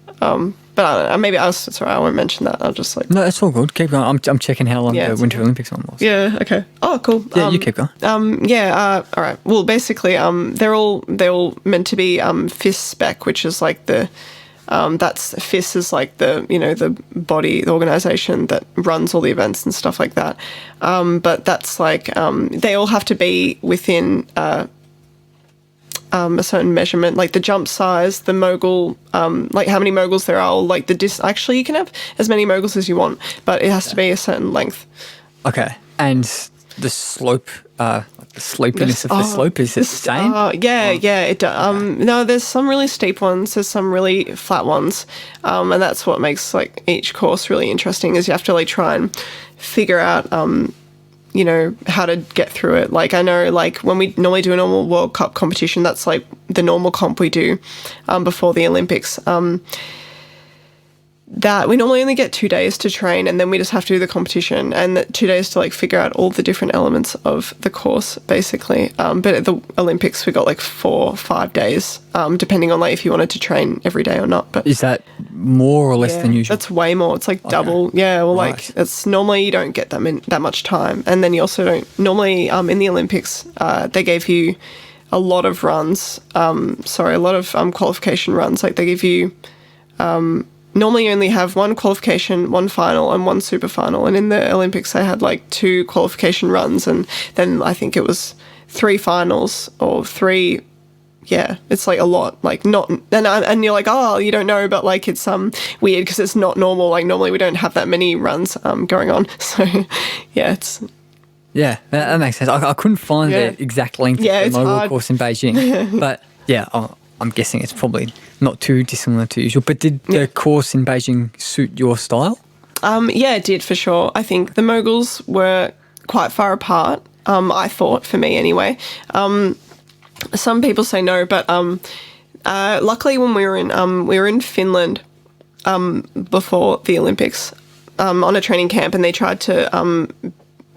But I don't know, maybe sorry, I won't mention that. I'll just, like... No, that's all good. Keep going. I'm checking how long the Winter Olympics one was. Yeah, okay. Oh, cool. Yeah, you keep going. All right. Well, basically, they're all meant to be FIS spec, which is, like, that's FIS is, like, the, you know, the body, the organisation that runs all the events and stuff like that. But that's, like, they all have to be within... a certain measurement, like the jump size, the mogul, like how many moguls there are, or, like, actually you can have as many moguls as you want, but it has to be a certain length. Okay. And the slope, the slopiness of the slope, is it the same? No, there's some really steep ones, there's some really flat ones, and that's what makes, like, each course really interesting, is you have to, like, try and figure out you know, how to get through it. Like, I know, like, when we normally do a normal World Cup competition, that's, like, the normal comp we do before the Olympics. That we normally only get 2 days to train, and then we just have to do the competition, and 2 days to, like, figure out all the different elements of the course, basically. But at the Olympics, we got, like, 4 or 5 days, depending on, like, if you wanted to train every day or not. But is that more or less than usual? That's way more. It's, like, double. Yeah, well, right. Like, it's normally you don't get that much time, and then you also don't normally in the Olympics they gave you a lot of runs. A lot of qualification runs. Like, they give you. Normally you only have one qualification, one final, and one super final. And in the Olympics, they had, like, 2 qualification runs, and then I think it was 3 finals or 3. Yeah, it's, like, a lot. Like, not, and you're like, oh, you don't know, but, like, it's weird because it's not normal. Like, normally we don't have that many runs going on. So, yeah, it's. Yeah, that makes sense. I couldn't find the exact length of the mogul course in Beijing, but yeah, I'm guessing it's probably not too dissimilar to usual. But did the course in Beijing suit your style? Yeah, it did, for sure. I think the moguls were quite far apart, I thought, for me anyway. Some people say no, but luckily when we were in Finland before the Olympics on a training camp, and they tried to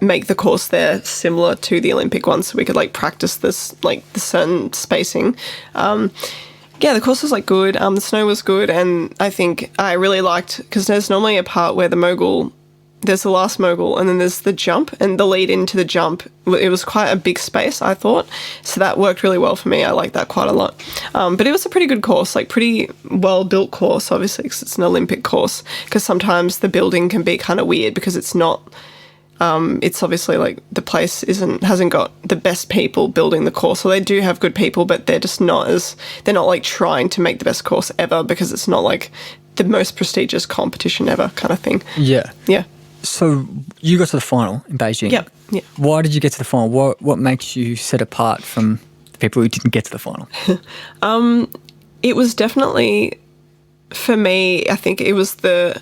make the course there similar to the Olympic one, so we could, like, practice this, like, the certain spacing. Yeah, the course was like good. The snow was good, and I think I really liked, because there's normally a part where there's the last Mogul, and then there's the jump, and the lead into the jump, it was quite a big space, I thought. So that worked really well for me. I liked that quite a lot. But it was a pretty good course, like pretty well-built course, obviously, because it's an Olympic course, because sometimes the building can be kind of weird because it's not, it's obviously like the place hasn't got the best people building the course. So they do have good people, but they're just they're not like trying to make the best course ever, because it's not like the most prestigious competition ever kind of thing. Yeah. Yeah. So you got to the final in Beijing. Yeah. Yeah. Why did you get to the final? What makes you set apart from the people who didn't get to the final? It was definitely, for me, I think it was the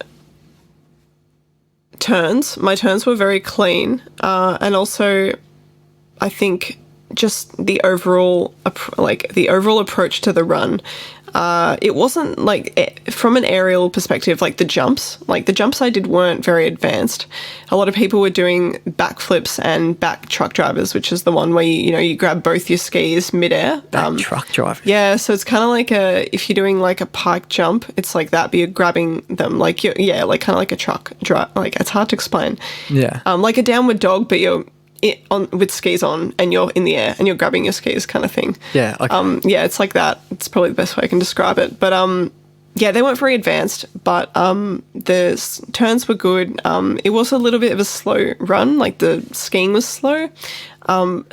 turns. My turns were very clean. And also, I think just the overall approach to the run. It wasn't like, from an aerial perspective, like the jumps I did weren't very advanced. A lot of people were doing backflips and back truck drivers, which is the one where you grab both your skis midair. Back truck drivers. Yeah, so it's kind of like if you're doing like a pike jump, it's like that, but you're grabbing them like like kind of like a truck drive. Like, it's hard to explain. Yeah. Like a downward dog, but you're with skis on, and you're in the air and you're grabbing your skis kind of thing. Yeah. Okay. Yeah, it's like that. It's probably the best way I can describe it. But yeah, they weren't very advanced, but the turns were good. It was a little bit of a slow run, like the skiing was slow. So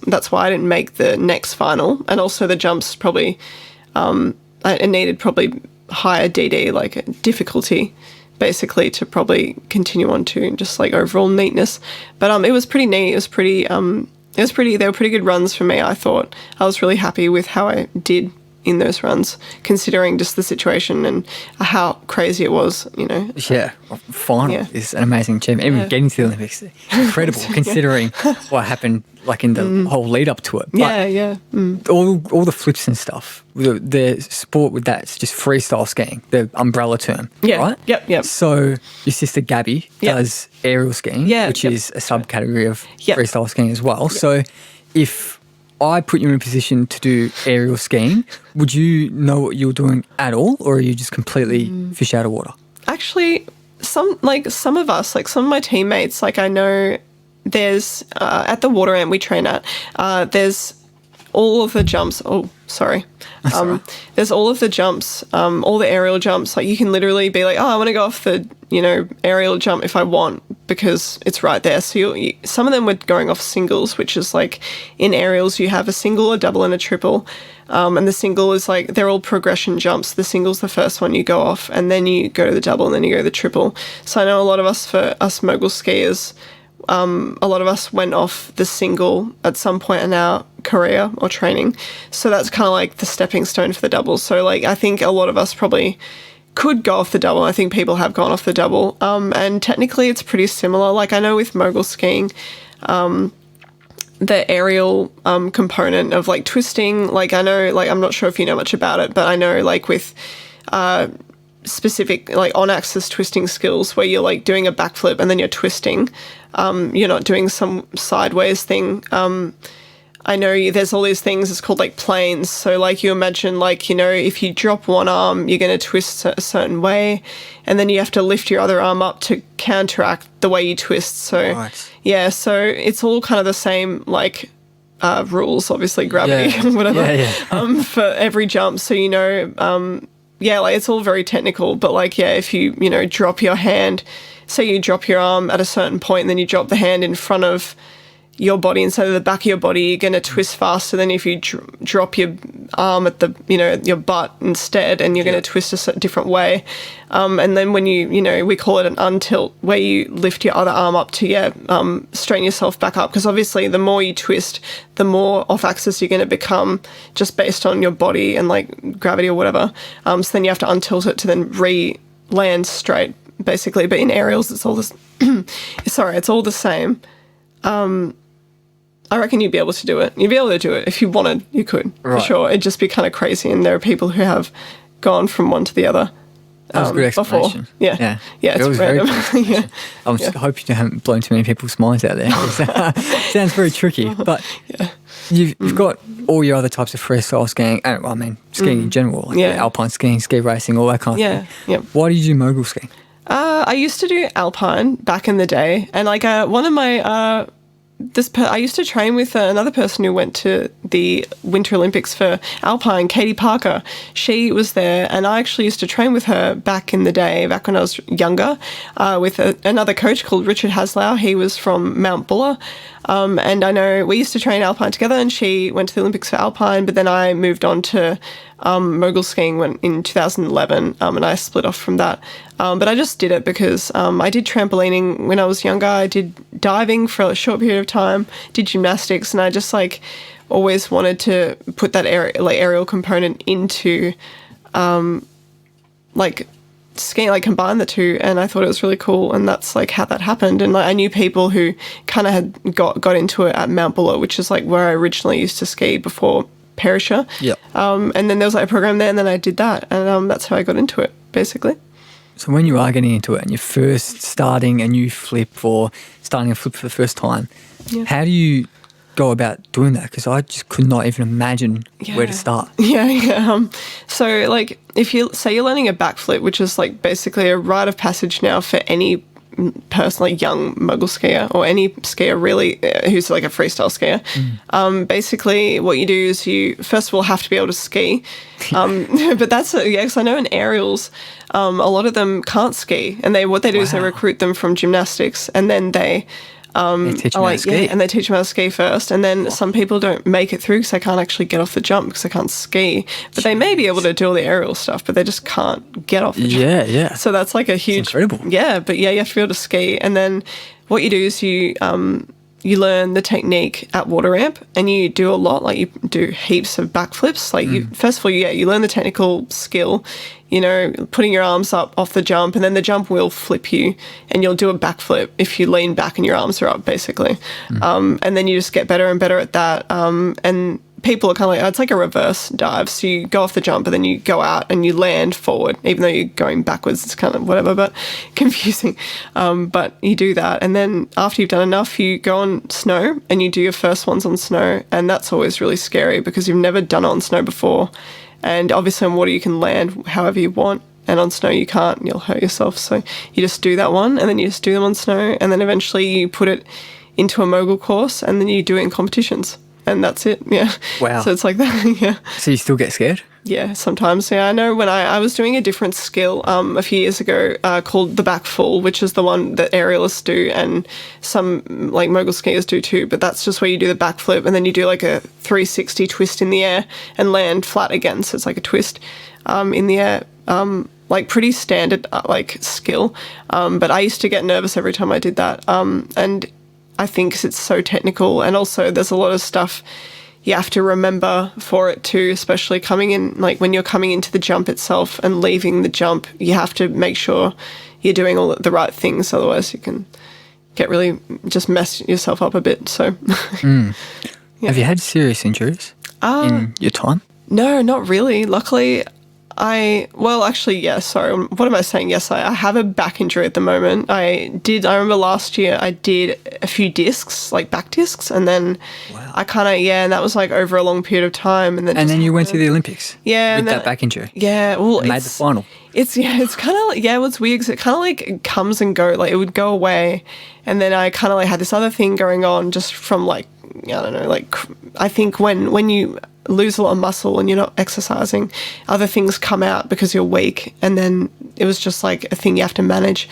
that's why I didn't make the next final. And also the jumps probably, I needed probably higher DD, like difficulty, basically, to probably continue on to just like overall neatness. But it was pretty neat. It was pretty, they were pretty good runs for me, I thought. I was really happy with how I did in those runs, considering just the situation and how crazy it was, Yeah, final is an amazing achievement. Even getting to the Olympics, incredible, considering what happened like in the whole lead up to it. But all the flips and stuff, the sport with that, it's just freestyle skiing, the umbrella term, right? Yep. So your sister Gabby does aerial skiing, which is a subcategory of freestyle skiing as well. So if I put you in a position to do aerial skiing, would you know what you're doing at all, or are you just completely fish out of water? Actually, some of us, like some of my teammates, like I know there's at the water amp we train at, there's all of the jumps. Oh, sorry. There's all of the jumps, all the aerial jumps. Like you can literally be like, oh, I want to go off the, aerial jump if I want, because it's right there. So some of them were going off singles, which is like in aerials you have a single, a double, and a triple. And the single is like, they're all progression jumps. The single's the first one you go off, and then you go to the double, and then you go to the triple. So I know a lot of us, for us Mogul skiers, a lot of us went off the single at some point in our career or training. So that's kind of like the stepping stone for the double. So like, I think a lot of us probably could go off the double. I think people have gone off the double. And technically it's pretty similar. Like I know with Mogul skiing, the aerial component of like twisting, like I know, like I'm not sure if you know much about it, but I know like with specific like on-axis twisting skills where you're like doing a backflip and then you're twisting, you're not doing some sideways thing. I know there's all these things, it's called like planes. So like you imagine like, if you drop one arm, you're going to twist a certain way, and then you have to lift your other arm up to counteract the way you twist. So yeah, so it's all kind of the same like rules, obviously gravity, whatever, for every jump. So, like it's all very technical, but like, if you, drop your hand, say you drop your arm at a certain point and then you drop the hand in front of your body instead of the back of your body, you're going to twist faster than if you drop your arm at the, your butt instead, and you're going to twist a different way. And then when you, we call it an untilt, where you lift your other arm up to, straighten yourself back up. Because obviously the more you twist, the more off axis you're going to become just based on your body and like gravity or whatever. So then you have to untilt it to then re-land straight, basically. But in aerials, it's all this, it's all the same. I reckon you'd be able to do it. You'd be able to do it if you wanted. You could, for sure. It'd just be kind of crazy, and there are people who have gone from one to the other. That was a good explanation. Before. Yeah, it's it was random. Very good I hope you haven't blown too many people's minds out there. Sounds very tricky, but You've got all your other types of freestyle skiing, and I mean skiing in general, like alpine skiing, ski racing, all that kind of thing. Yeah. Why did you do mogul skiing? I used to do alpine back in the day, and like one of my I used to train with another person who went to the Winter Olympics for alpine, Katie Parker. She was there, and I actually used to train with her back in the day, back when I was younger, with another coach called Richard Haslau. He was from Mount Buller. And I know we used to train alpine together, and she went to the Olympics for alpine, but then I moved on to mogul skiing in 2011, and I split off from that. But I just did it because I did trampolining when I was younger. I did diving for a short period of time, did gymnastics, and I just like always wanted to put that aerial component into like skiing, like combine the two, and I thought it was really cool, and that's like how that happened. And like, I knew people who kind of had got into it at Mount Buller, which is like where I originally used to ski before Perisher. Yeah. And then there was like a program there, and then I did that, and that's how I got into it, basically. So when you are getting into it and you're first starting a new flip or starting a flip for the first time, how do you go about doing that? Because I just could not even imagine where to start. So like if you say you're learning a backflip, which is like basically a rite of passage now for any person, like young mogul skier or any skier really who's like a freestyle skier. Basically what you do is you first of all have to be able to ski, but that's because I know in aerials a lot of them can't ski, and what they do is they recruit them from gymnastics, and then they teach them how to ski. and they teach them how to ski first, and then some people don't make it through because they can't actually get off the jump because they can't ski, but they may be able to do all the aerial stuff, but they just can't get off the jump. So that's like a huge, it's incredible. But you have to be able to ski, and then what you do is you learn the technique at water ramp, and you do a lot, like you do heaps of backflips. Like first of all, you learn the technical skill, putting your arms up off the jump, and then the jump will flip you, and you'll do a backflip if you lean back and your arms are up, basically. And then you just get better and better at that. And people are kind of like, it's like a reverse dive. So you go off the jump, and then you go out and you land forward, even though you're going backwards. It's kind of whatever, but confusing. But you do that. And then after you've done enough, you go on snow, and you do your first ones on snow. And that's always really scary because you've never done it on snow before. And obviously on water you can land however you want, and on snow you can't, and you'll hurt yourself. So you just do that one, and then you just do them on snow, and then eventually you put it into a mogul course, and then you do it in competitions. And that's it, Wow. So it's like that, So you still get scared? Yeah, sometimes. Yeah, I know when I was doing a different skill a few years ago called the back full, which is the one that aerialists do and some like mogul skiers do too. But that's just where you do the backflip, and then you do like a 360 twist in the air and land flat again. So it's like a twist in the air. Like pretty standard like skill. But I used to get nervous every time I did that. And I think 'cause it's so technical, and also there's a lot of stuff you have to remember for it too, especially coming in, like when you're coming into the jump itself and leaving the jump, you have to make sure you're doing all the right things, otherwise you can get really just mess yourself up a bit. So Have you had serious injuries in your time? No, not really. Luckily, sorry, what am I saying? Yes, I have a back injury at the moment. I remember last year I did a few discs, like back discs, and then I kind of, and that was like over a long period of time. And then you went to the Olympics with that back injury. Yeah, well, and made the final. It's kind of like, it was weird because it kind of like comes and go, like it would go away, and then I kind of like had this other thing going on just from like, I don't know, like I think when you lose a lot of muscle and you're not exercising, other things come out because you're weak, and then it was just like a thing you have to manage.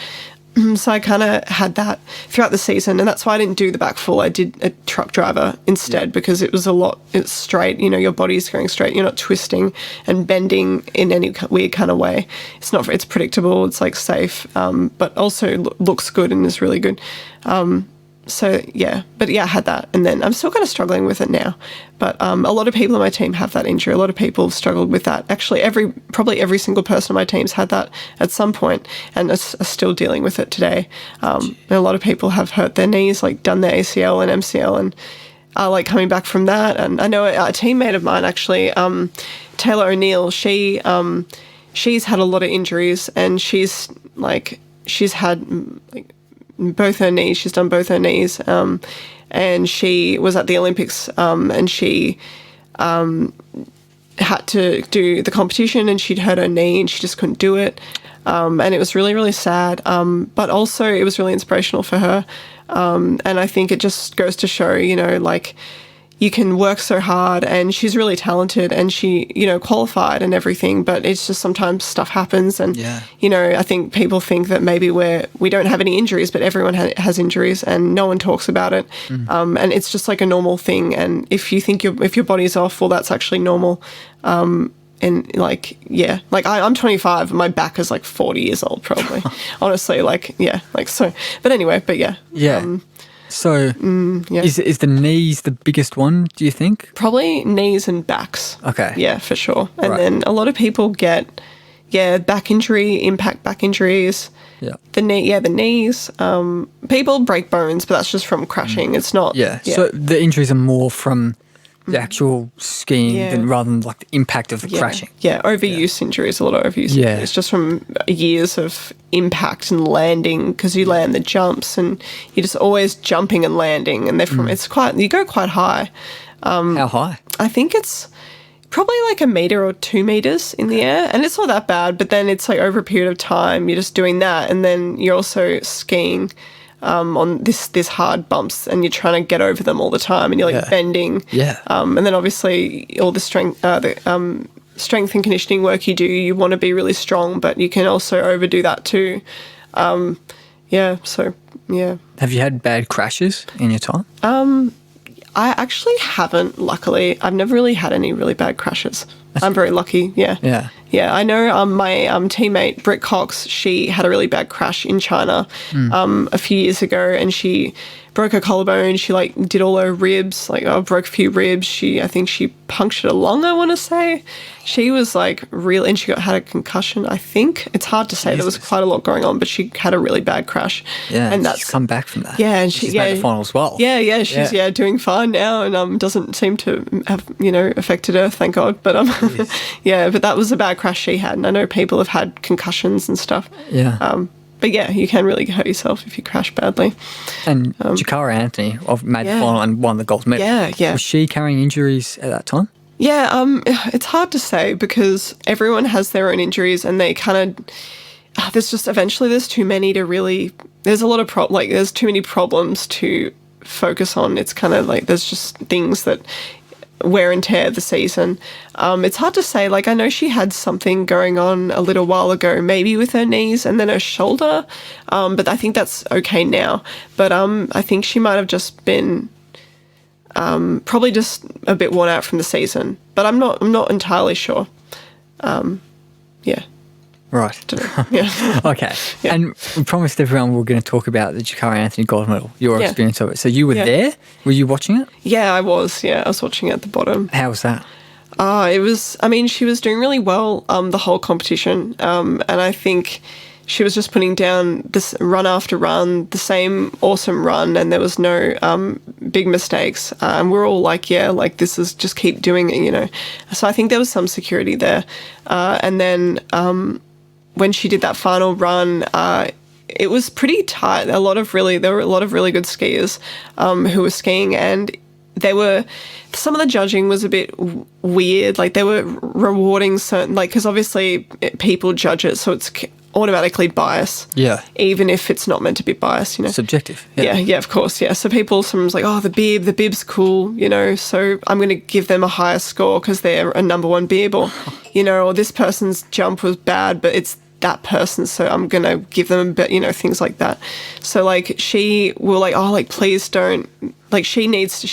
So I kind of had that throughout the season, and that's why I didn't do the back full. I did a truck driver instead because it was it's straight, your body's going straight, you're not twisting and bending in any weird kind of way. It's predictable, it's like safe, but also looks good and is really good. I had that, and then I'm still kind of struggling with it now. But a lot of people on my team have that injury. A lot of people have struggled with that. Actually, probably every single person on my team's had that at some point, and are still dealing with it today. And a lot of people have hurt their knees, like done their ACL and MCL, and are like coming back from that. And I know a teammate of mine, actually, Taylor O'Neill, she's had a lot of injuries, and she's had like both her knees. She's done both her knees. And she was at the Olympics, and she had to do the competition, and she'd hurt her knee and she just couldn't do it. And it was really, really sad. But also it was really inspirational for her. And I think it just goes to show, you know, like, you can work so hard, and she's really talented, and she, you know, qualified and everything, but it's just sometimes stuff happens. And, you know, I think people think that maybe we don't have any injuries, but everyone has injuries and no one talks about it. And it's just like a normal thing. And if you think if your body's off, well, that's actually normal. And like, yeah, like I'm 25 and my back is like 40 years old, probably. Honestly, like, yeah, like, so, but anyway, but yeah. Yeah. So is the knees the biggest one, do you think? Probably knees and backs. Okay. Yeah, for sure. And then a lot of people get, back injury, impact back injuries. Yeah. The knees. People break bones, but that's just from crashing. It's not. Yeah. So the injuries are more from the actual skiing than rather than like the impact of the crashing. Yeah, overuse injuries, a lot of overuse injuries, just from years of impact and landing, because you land the jumps and you're just always jumping and landing, and they're from, you go quite high. How high? I think it's probably like 1 meter or 2 meters in the air, and it's not that bad, but then it's like over a period of time, you're just doing that, and then you're also skiing on this hard bumps, and you're trying to get over them all the time, and you're like bending. Yeah. And then obviously all the strength and conditioning work you do, you want to be really strong, but you can also overdo that too. So yeah. Have you had bad crashes in your time? I actually haven't, luckily. I've never really had any really bad crashes. I'm very lucky, yeah. Yeah. Yeah, I know my teammate, Britt Cox, she had a really bad crash in China a few years ago, and she broke her collarbone. She, like, did all her ribs, like, broke a few ribs. I think she punctured a lung, I want to say. She was, like, and she had a concussion, I think. It's hard to say. Jesus. There was quite a lot going on, but she had a really bad crash. Yeah, and she's come back from that. Yeah, and she's made the final as well. Yeah, she's doing fine now, and doesn't seem to have, you know, affected her, thank God. But but that was a bad crash she had, and I know people have had concussions and stuff. Yeah. But yeah, you can really hurt yourself if you crash badly. And Jakara Anthony made the final and won the gold medal. Yeah. Was she carrying injuries at that time? Yeah, it's hard to say, because everyone has their own injuries, and they kind of there's just eventually there's too many to really. There's a lot of there's too many problems to focus on. It's kind of like there's just things that wear and tear the season. It's hard to say. Like, I know she had something going on a little while ago, maybe with her knees and then her shoulder, but I think that's okay now. But I think she might have just been probably just a bit worn out from the season. But I'm not entirely sure. Yeah. Right. Yeah. Okay. Yeah. And we promised everyone we were going to talk about the Jakara Anthony gold medal, your experience of it. So you were there? Were you watching it? Yeah, I was. Yeah, I was watching it at the bottom. How was that? It was, I mean, she was doing really well the whole competition. And I think she was just putting down this run after run, the same awesome run, and there was no big mistakes. And we're all like, this is just keep doing it, you know. So I think there was some security there. And then when she did that final run, it was pretty tight. There were a lot of really good skiers who were skiing, and some of the judging was a bit weird. Like, they were rewarding certain, like, because obviously people judge it, so it's automatically biased. Yeah. Even if it's not meant to be biased, you know. Subjective. Yeah, of course, yeah. So people sometimes like, oh, the bib's cool, you know, so I'm going to give them a higher score because they're a number one bib, or, you know, or this person's jump was bad, but it's that person, so I'm going to give them a bit, you know, things like that. So, like, she will like, oh, like, please don't, like, she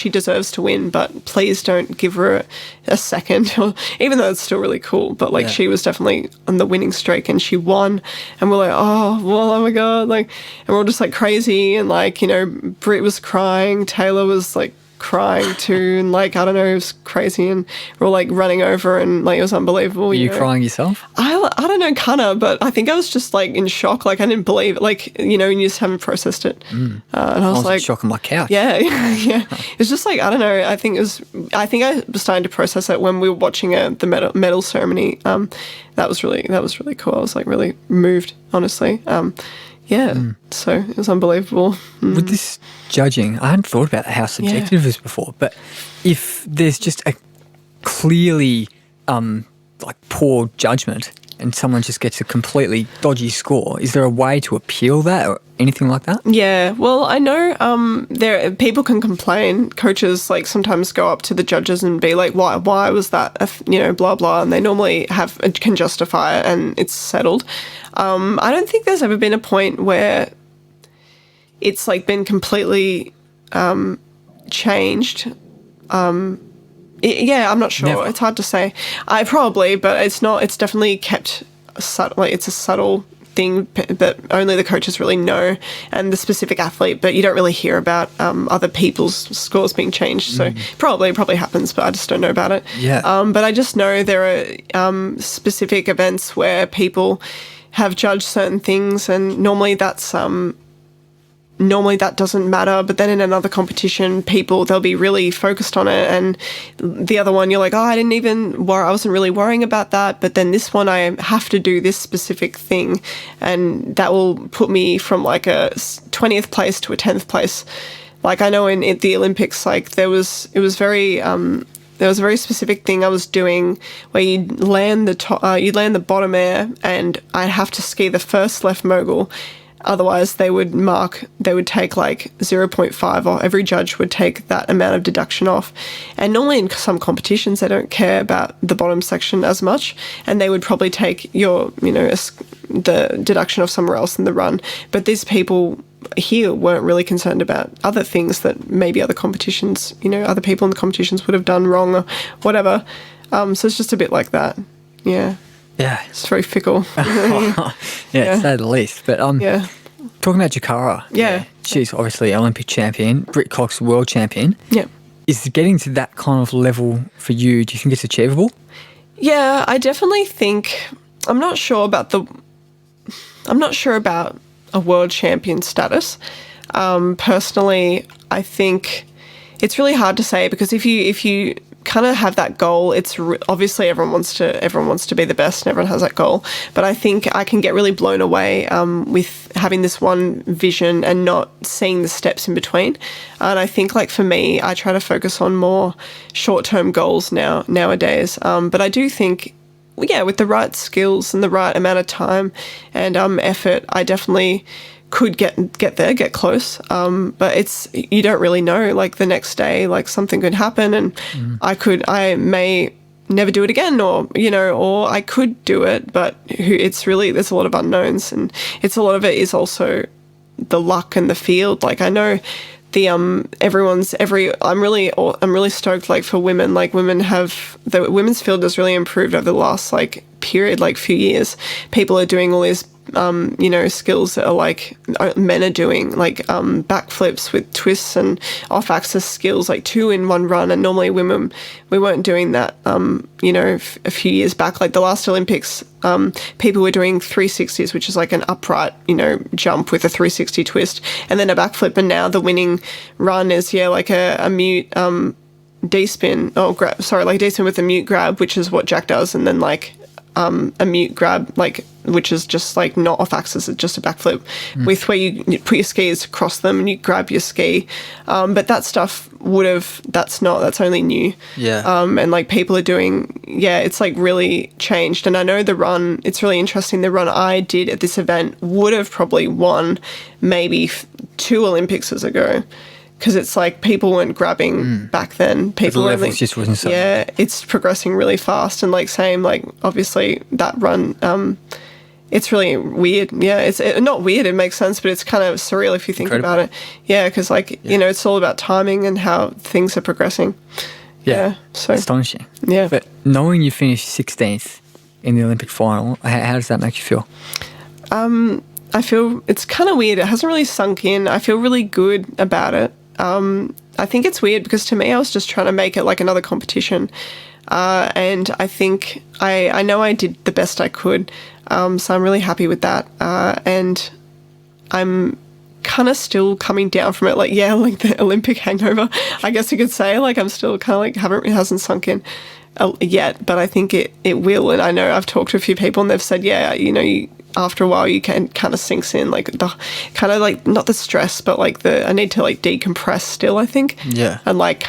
deserves to win, but please don't give her a second, even though it's still really cool. But, like, she was definitely on the winning streak, and she won, and we're like, oh my God, like, and we're all just like crazy, and, like, you know, Britt was crying, Taylor was like crying too, and, like, I don't know, it was crazy, and we're all like running over, and, like, it was unbelievable. Were you crying yourself? I don't know, kinda, but I think I was just like in shock, like I didn't believe it, like, you know, and you just haven't processed it. And I was like in shock on my couch. Yeah. It was just like, I don't know, I think I was starting to process it when we were watching the medal ceremony. That was really cool. I was like really moved, honestly. Yeah. So it was unbelievable. With this judging, I hadn't thought about how subjective it is before, but if there's just a clearly poor judgment and someone just gets a completely dodgy score, is there a way to appeal that or anything like that? Yeah, well, I know people can complain. Coaches sometimes go up to the judges and be like, "Why was that? Blah blah," and they normally can justify it and it's settled. I don't think there's ever been a point where it's been completely changed. Yeah, I'm not sure. Never. It's hard to say. But it's not. It's definitely kept subtle. It's a subtle thing that only the coaches really know, and the specific athlete. But you don't really hear about other people's scores being changed. So probably happens, but I just don't know about it. Yeah. But I just know there are specific events where people have judged certain things, and normally that doesn't matter, but then in another competition, they'll be really focused on it, and the other one, you're like, I wasn't really worrying about that, but then this one, I have to do this specific thing, and that will put me from a 20th place to a 10th place. I know in the Olympics, there was a very specific thing I was doing where you'd land the bottom air, and I'd have to ski the first left mogul. Otherwise, they would take 0.5, or every judge would take that amount of deduction off. And normally in some competitions, they don't care about the bottom section as much, and they would probably take the deduction off somewhere else in the run. But these people here weren't really concerned about other things that maybe other competitions, other people in the competitions would have done wrong or whatever. So it's just a bit like that. Yeah. Yeah. It's very fickle. To say the least. But talking about Jakara. Yeah. She's obviously Olympic champion, Britt Cox world champion. Yeah. Is getting to that kind of level for you, do you think it's achievable? Yeah, I definitely think, I'm not sure about a world champion status. Personally, I think it's really hard to say, because if you kind of have that goal, it's obviously everyone wants to be the best, and everyone has that goal. But I think I can get really blown away with having this one vision and not seeing the steps in between. And I think for me, I try to focus on more short-term goals nowadays. But I do think, with the right skills and the right amount of time and effort, I definitely could get there, get close. But you don't really know, the next day, something could happen, and I may never do it again, or I could do it, but there's a lot of unknowns, and a lot of it is also the luck and the field. I know I'm really stoked for women. The women's field has really improved over the last period, few years. People are doing all these skills that are men are doing, backflips with twists and off-axis skills, 2 in 1 run. And normally women, we weren't doing that, a few years back. The last Olympics, people were doing 360s, which is an upright, jump with a 360 twist, and then a backflip. And now the winning run is, a mute, D-spin, D-spin with a mute grab, which is what Jack does, and then a mute grab, which is just not off axis, it's just a backflip with where you put your skis across them and you grab your ski. But that stuff that's only new. Yeah. And people are doing, it's really changed. And I know the run, it's really interesting. The run I did at this event would have probably won maybe 2 Olympics ago. Because it's people weren't grabbing back then. People the levels just wasn't so. Yeah, it's progressing really fast, and obviously that run, it's really weird. Yeah, it's not weird. It makes sense, but it's kind of surreal if you think about it. Yeah, because it's all about timing and how things are progressing. Yeah, so astonishing. Yeah, but knowing you finished 16th in the Olympic final, how does that make you feel? I feel it's kind of weird. It hasn't really sunk in. I feel really good about it. I think it's weird because to me, I was just trying to make it another competition. And I think I know I did the best I could. So I'm really happy with that. And I'm kind of still coming down from it. Like, yeah, like the Olympic hangover, I guess you could say. Like, I'm still kind of like, it hasn't sunk in yet, but I think it will. And I know I've talked to a few people and they've said, yeah, you know, after a while you can kind of sinks in, like the kind of like, not the stress, but like I need to like decompress still, I think. Yeah. And like,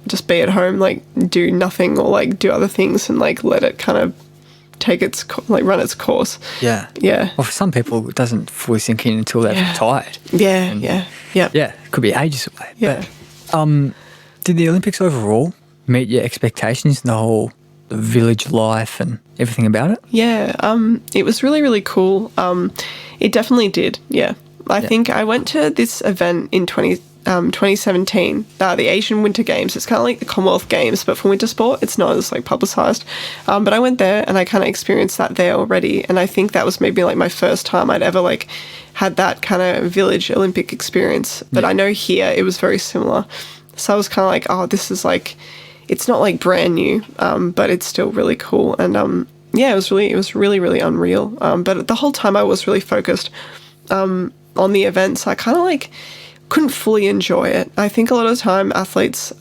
just be at home, like do nothing or like do other things and like let it kind of take its, like run its course. Yeah. Yeah. Well, for some people, it doesn't fully sink in until they're tired. Yeah. Yeah. Yeah. It could be ages away. Yeah. But, did the Olympics overall meet your expectations in the village life and everything about it? Yeah. It was really, really cool. It definitely did. Yeah. I think I went to this event in 2017, the Asian Winter Games. It's kind of like the Commonwealth Games, but for winter sport, it's not as like publicised. But I went there and I kind of experienced that there already. And I think that was maybe like my first time I'd ever like had that kind of village Olympic experience. But I know here it was very similar. So I was kind of like, oh, this is like, it's not like brand new, but it's still really cool. And it was really, really unreal. But the whole time I was really focused on the event. So I kind of like couldn't fully enjoy it. I think a lot of the time athletes,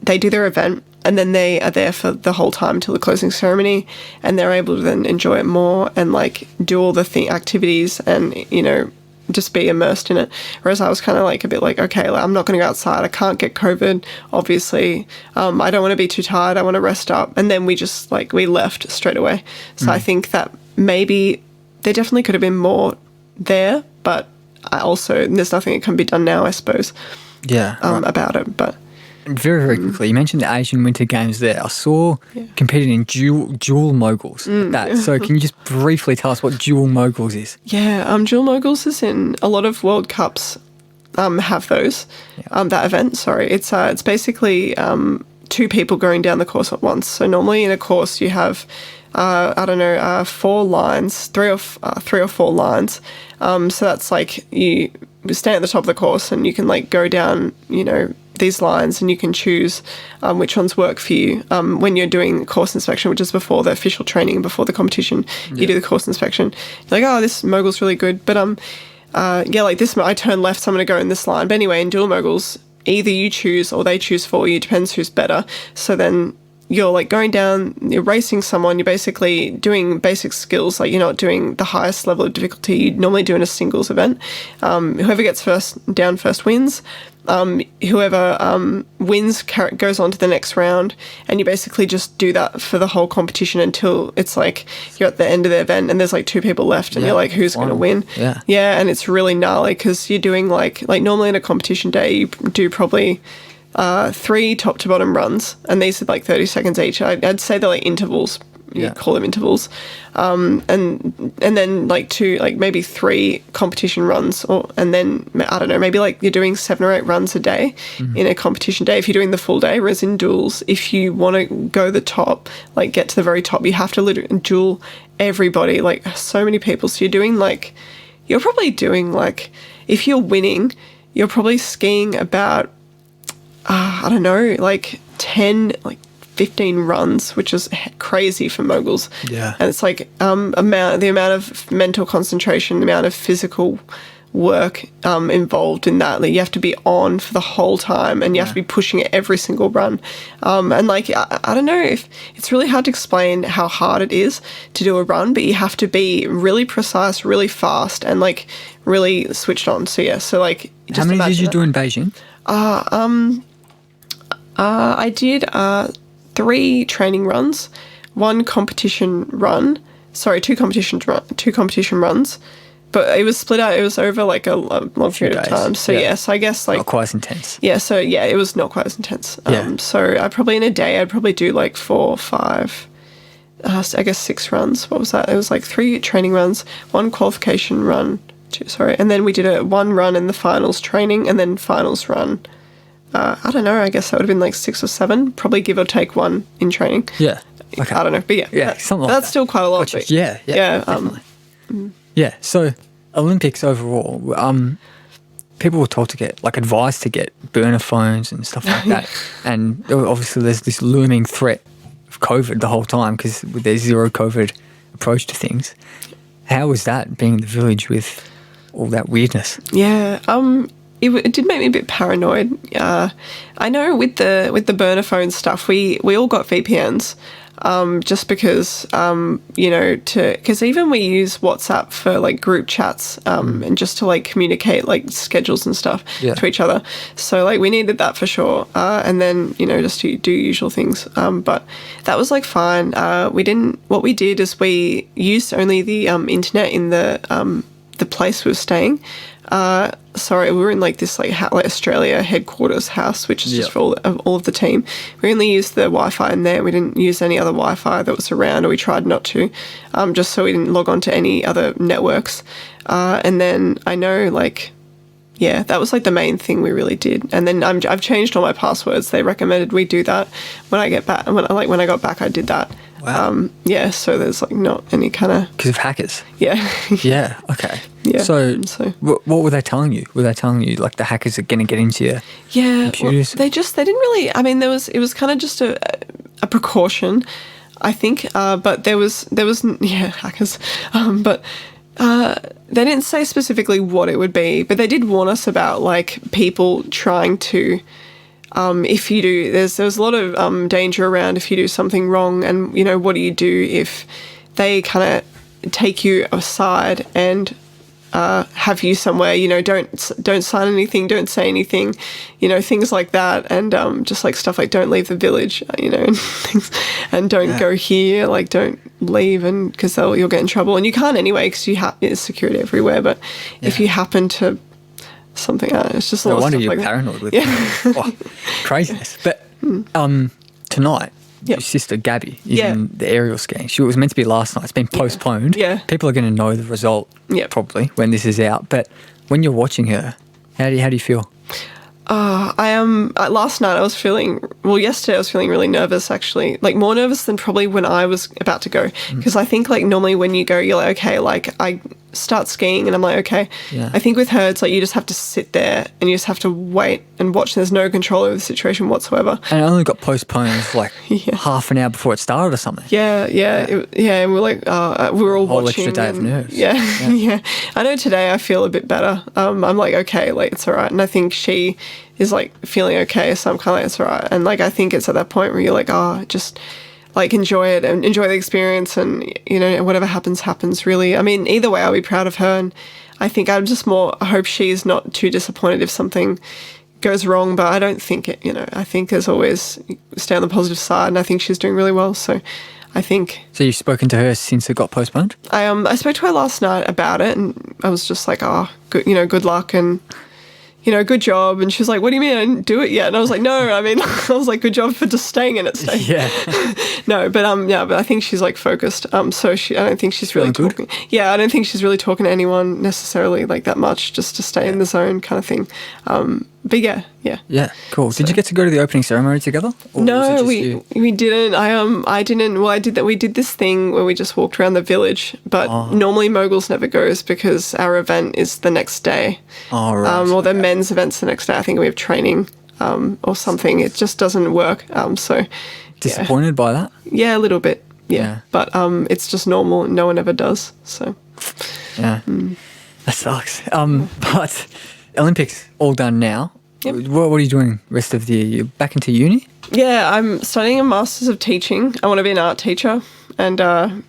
they do their event and then they are there for the whole time till the closing ceremony and they're able to then enjoy it more and like do all the activities and, you know, just be immersed in it. Whereas I was kind of like a bit like, okay, like, I'm not going to go outside. I can't get COVID, obviously. I don't want to be too tired. I want to rest up. And then we just like, we left straight away. So I think that maybe there definitely could have been more there, but there's nothing that can be done now, I suppose, about it. But very, very quickly, you mentioned the Asian Winter Games there. I saw competing in dual Moguls. So can you just briefly tell us what dual Moguls is? Yeah, dual Moguls is in a lot of World Cups have those, that event, sorry. It's basically two people going down the course at once. So normally in a course you have, 4 lines, three or four lines. So that's like you stand at the top of the course and you can like go down, you know, these lines and you can choose which ones work for you. When you're doing course inspection, which is before the official training, before the competition, you do the course inspection. You're like, oh, this Mogul's really good. But like this, I turn left, so I'm going to go in this line. But anyway, in dual Moguls, either you choose or they choose for you, depends who's better. So then you're like going down, you're racing someone, you're basically doing basic skills, like you're not doing the highest level of difficulty you normally do in a singles event. Whoever gets first wins. Whoever wins goes on to the next round, and you basically just do that for the whole competition until it's like you're at the end of the event and there's like 2 people left and you're like, who's going to win? Yeah, and it's really gnarly because you're doing like normally in a competition day you do probably 3 top to bottom runs, and these are like 30 seconds each. I'd say they're like intervals. You call them intervals, and then like 2, like maybe 3 competition runs, and then I don't know, maybe like you're doing 7 or 8 runs a day in a competition day if you're doing the full day. Whereas in duels, if you want to go the top, like get to the very top, you have to literally duel everybody, like so many people. So you're probably doing like, if you're winning, you're probably skiing about I don't know, like 10, like 15 runs, which is crazy for Moguls. Yeah. And it's like the amount of mental concentration, the amount of physical work involved in that. Like you have to be on for the whole time and you have to be pushing it every single run. And like, I don't know, if it's really hard to explain how hard it is to do a run, but you have to be really precise, really fast, and like really switched on. So yeah, so like, how many did you do in Beijing? I did 3 training runs, 1 competition run. Sorry, 2 competition runs. But it was split out. It was over like a long period of time. So so I guess like not quite as intense. Yeah. So yeah, it was not quite as intense. So I probably in a day I'd probably do like 4 or 5. I guess 6 runs. What was that? It was like 3 training runs, 1 qualification run. And then we did 1 run in the finals training, and then finals run. I don't know, I guess that would have been like 6 or 7, probably give or take 1 in training. Yeah. Okay. I don't know, but something like that's that. still quite a lot. Gotcha. Yeah, definitely. Yeah, so Olympics overall, people were told to get, like, advised to get burner phones and stuff like that. And obviously there's this looming threat of COVID the whole time because there's zero COVID approach to things. How was that being in the village with all that weirdness? Yeah. It did make me a bit paranoid. I know with the burner phone stuff, we all got VPNs, just because because even we use WhatsApp for like group chats, and just to like communicate like schedules and stuff to each other. So like we needed that for sure, and then just to do usual things. But that was like fine. What we did is we used only the internet in the place we were staying. Sorry, we were in like this like Australia headquarters house, which is just for all of the team. We only used the Wi-Fi in there. We didn't use any other Wi-Fi that was around, or we tried not to, just so we didn't log on to any other networks. And then I know that was like the main thing we really did. And then I've changed all my passwords. They recommended we do that when I get back. When I got back, I did that. Wow. So there's like not any kind of... Because of hackers? Yeah. Yeah, okay. Yeah. So what were they telling you? Were they telling you like the hackers are going to get into your computers? Well, they didn't really... I mean, it was kind of just a precaution, I think. But there was hackers. But... they didn't say specifically what it would be, but they did warn us about like people trying to... if you do, there's a lot of danger around if you do something wrong, and what do you do if they kind of take you aside and have you somewhere, don't sign anything, don't say anything, things like that, and just like stuff like don't leave the village, and things, and don't go here, like don't leave, and because you'll get in trouble, and you can't anyway because there's security everywhere, but if you happen to something, it's just a lot of stuff like that. No wonder you're paranoid with craziness. But tonight, your sister Gabby is in the aerial skiing. It was meant to be last night. It's been postponed. Yeah. People are going to know the result probably when this is out. But when you're watching her, how do you feel? I am. Last night I was yesterday I was feeling really nervous, actually. Like more nervous than probably when I was about to go. Because I think like normally when you go, you're like, okay, like I start skiing and I'm like, okay. Yeah. I think with her, it's like you just have to sit there and you just have to wait and watch. There's no control over the situation whatsoever. And it only got postponed like half an hour before it started or something. Yeah. And we're like, we were all whole watching. Extra day of nerves. Yeah. I know today I feel a bit better. I'm like, okay, like it's all right. And I think she is like feeling okay, so I'm kind of like, it's all right. And like I think it's at that point where you're like, just like enjoy it and enjoy the experience, and whatever happens really. I mean, either way I'll be proud of her, and I think I hope she's not too disappointed if something goes wrong, but I don't think it, I think there's always stay on the positive side, and I think she's doing really well, so I think... So you've spoken to her since it got postponed? I spoke to her last night about it, and I was just like, good luck, and good job. And she was like, what do you mean I didn't do it yet? And I was like, no, I mean, I was like, good job for just staying in it. Yeah. No, but I think she's like focused. So I don't think she's really talking. Yeah, I don't think she's really talking to anyone necessarily like that much, just to stay in the zone kind of thing. But yeah. Yeah, cool. Did you get to go to the opening ceremony together? No, we didn't. I didn't. Well, I did that. We did this thing where we just walked around the village, but normally Moguls never goes because our event is the next day. Oh, right. Or the men's event's the next day. I think we have training or something. It just doesn't work. So disappointed by that? Yeah, a little bit. Yeah. But it's just normal. No one ever does. So yeah, that sucks. But Olympics all done now. Yep. What are you doing rest of the year? You're back into uni? Yeah, I'm studying a Masters of Teaching. I want to be an art teacher and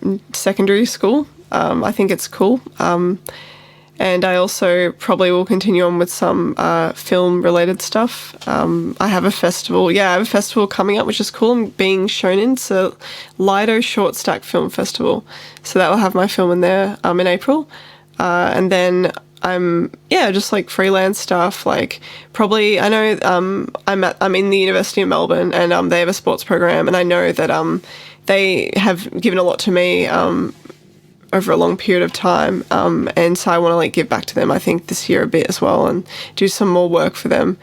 in secondary school. I think it's cool. And I also probably will continue on with some film-related stuff. I have a festival. Yeah, I have a festival coming up, which is cool. I'm being shown in. It's a Lido Short Stack Film Festival. So that will have my film in there in April. And then I'm just like freelance stuff. Like probably I know I'm in the University of Melbourne, and they have a sports program, and I know that they have given a lot to me over a long period of time, and so I want to like give back to them. I think this year a bit as well, and do some more work for them.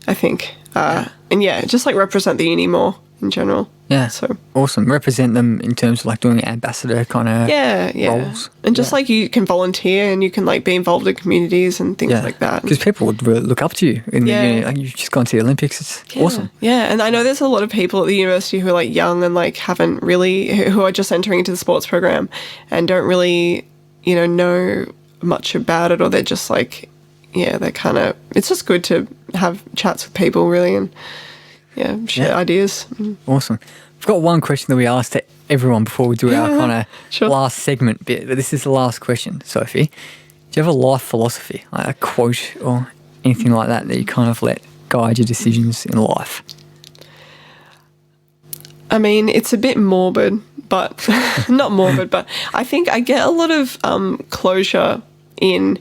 I think, and just like represent the uni more in general. Yeah, so awesome. Represent them in terms of like doing ambassador kind of roles. And just like you can volunteer and you can like be involved in communities and things like that. Because people would really look up to you in the uni. Like you've just gone to the Olympics. It's awesome. Yeah, and I know there's a lot of people at the university who are like young and like who are just entering into the sports program and don't really, know much about it, or they're just like, yeah, they're kind of, it's just good to have chats with people really and share ideas. Awesome. I've got one question that we asked to everyone before we do our kind of last segment bit, but this is the last question, Sophie. Do you have a life philosophy, like a quote or anything like that you kind of let guide your decisions in life? I mean, it's a bit morbid, but not morbid, but I think I get a lot of closure in.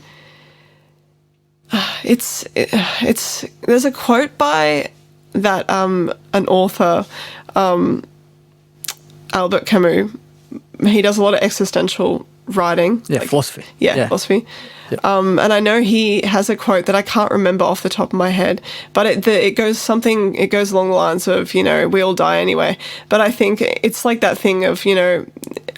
There's a quote by that an author, Albert Camus. He does a lot of existential writing. Yeah, like, philosophy. Yeah, philosophy. Yeah. And I know he has a quote that I can't remember off the top of my head, but it goes along the lines of, we all die anyway. But I think it's like that thing of,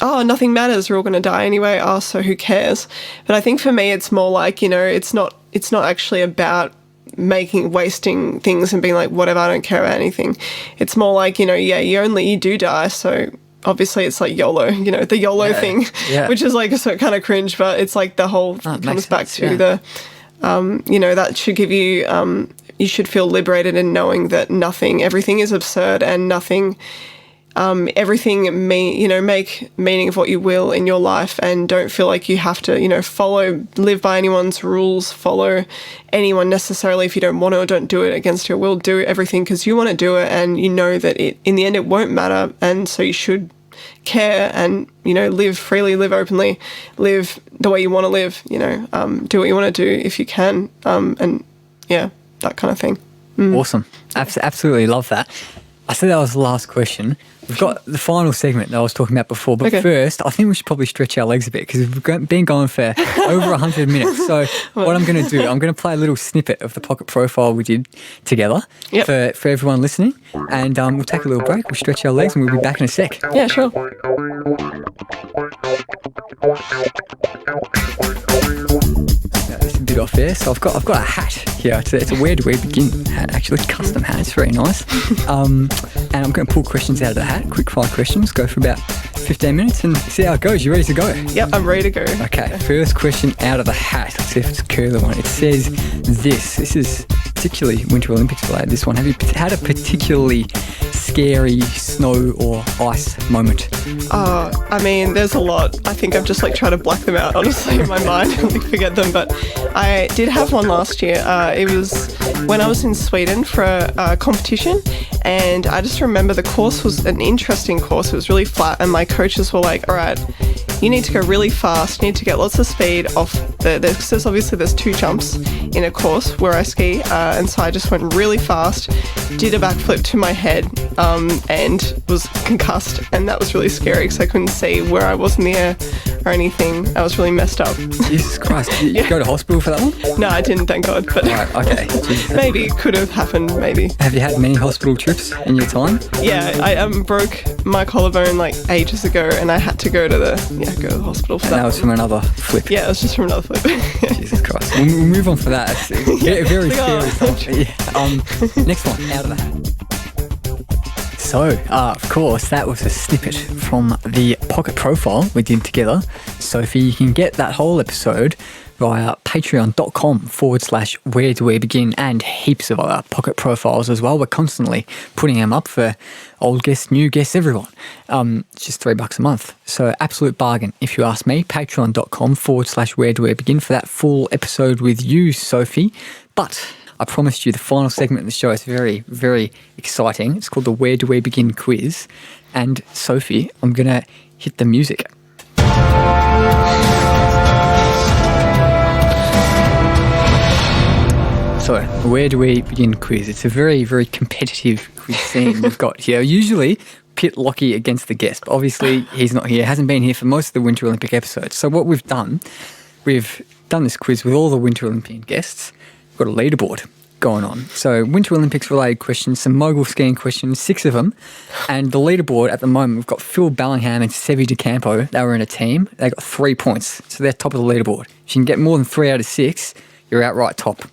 oh, nothing matters, we're all going to die anyway, oh, so who cares? But I think for me it's more like, it's not actually about wasting things and being like, whatever, I don't care about anything. It's more like, you do die, so obviously it's like YOLO, the YOLO thing, which is like so kind of cringe, but it's like the whole comes back to the, that should give you, you should feel liberated in knowing that everything is absurd and nothing, everything make meaning of what you will in your life, and don't feel like you have to, live by anyone's rules, follow anyone necessarily if you don't want to, or don't do it against your will. Do everything because you want to do it, and you know that in the end it won't matter, and so you should care and, live freely, live openly, live the way you want to live, do what you want to do if you can, and that kind of thing. Awesome. Absolutely love that. I said that was the last question. We've got the final segment that I was talking about before, but first, I think we should probably stretch our legs a bit because we've been going for over 100 minutes. So what I'm going to do, I'm going to play a little snippet of the pocket profile we did together for everyone listening, and we'll take a little break, we'll stretch our legs, and we'll be back in a sec. Yeah, sure. This is a bit off there. So I've got a hat here. It's a Where Do We Begin hat, actually, custom hat. It's very nice. And I'm going to pull questions out of the hat, quick fire questions, go for about 15 minutes and see how it goes. You ready to go? Yep, I'm ready to go. Okay, first question out of the hat. Let's see if it's a curly one. It says this is particularly Winter Olympics related, this one. Have you had a particularly scary snow or ice moment? I mean, there's a lot. I think I've just tried to black them out, honestly, in my mind and forget them. But I did have one last year. It was when I was in Sweden for a competition, and I just remember the course was an interesting course. It was really flat, and my coaches were like, all right, you need to go really fast, you need to get lots of speed off because obviously there's 2 jumps in a course where I ski, and so I just went really fast, did a backflip to my head, and was concussed, and that was really scary because I couldn't see where I was in the air or anything. I was really messed up. Jesus Christ. Did you go to hospital for that one? No, I didn't, thank God. But right, okay. Maybe it could have happened, maybe. Have you had many hospital trips in your time? Yeah, I broke my collarbone ages ago, and I had to go to the hospital for that. And that was from another flip? Yeah, it was just from another flip. Jesus Christ. We'll move on for that. It's very scary stuff. Yeah. Next one, out of the hat. So, of course, that was a snippet from the pocket profile we did together. Sophie, you can get that whole episode via patreon.com/where do we begin, and heaps of other pocket profiles as well. We're constantly putting them up for old guests, new guests, everyone. It's just $3 a month. So absolute bargain, if you ask me. Patreon.com/where do we begin for that full episode with you, Sophie. But I promised you the final segment of the show is very, very exciting. It's called the Where Do We Begin quiz. And Sophie, I'm going to hit the music. So, Where Do We Begin quiz. It's a very, very competitive quiz scene we've got here. Usually, pit Lockie against the guest, but obviously he's not here, hasn't been here for most of the Winter Olympic episodes. So what we've done this quiz with all the Winter Olympian guests. We've got a leaderboard going on. So Winter Olympics related questions, some Mogul skiing questions, 6 of them. And the leaderboard at the moment, we've got Phil Bellingham and Sevi DeCampo. They were in a team. They got 3 points. So they're top of the leaderboard. If you can get more than 3 out of 6, you're outright top.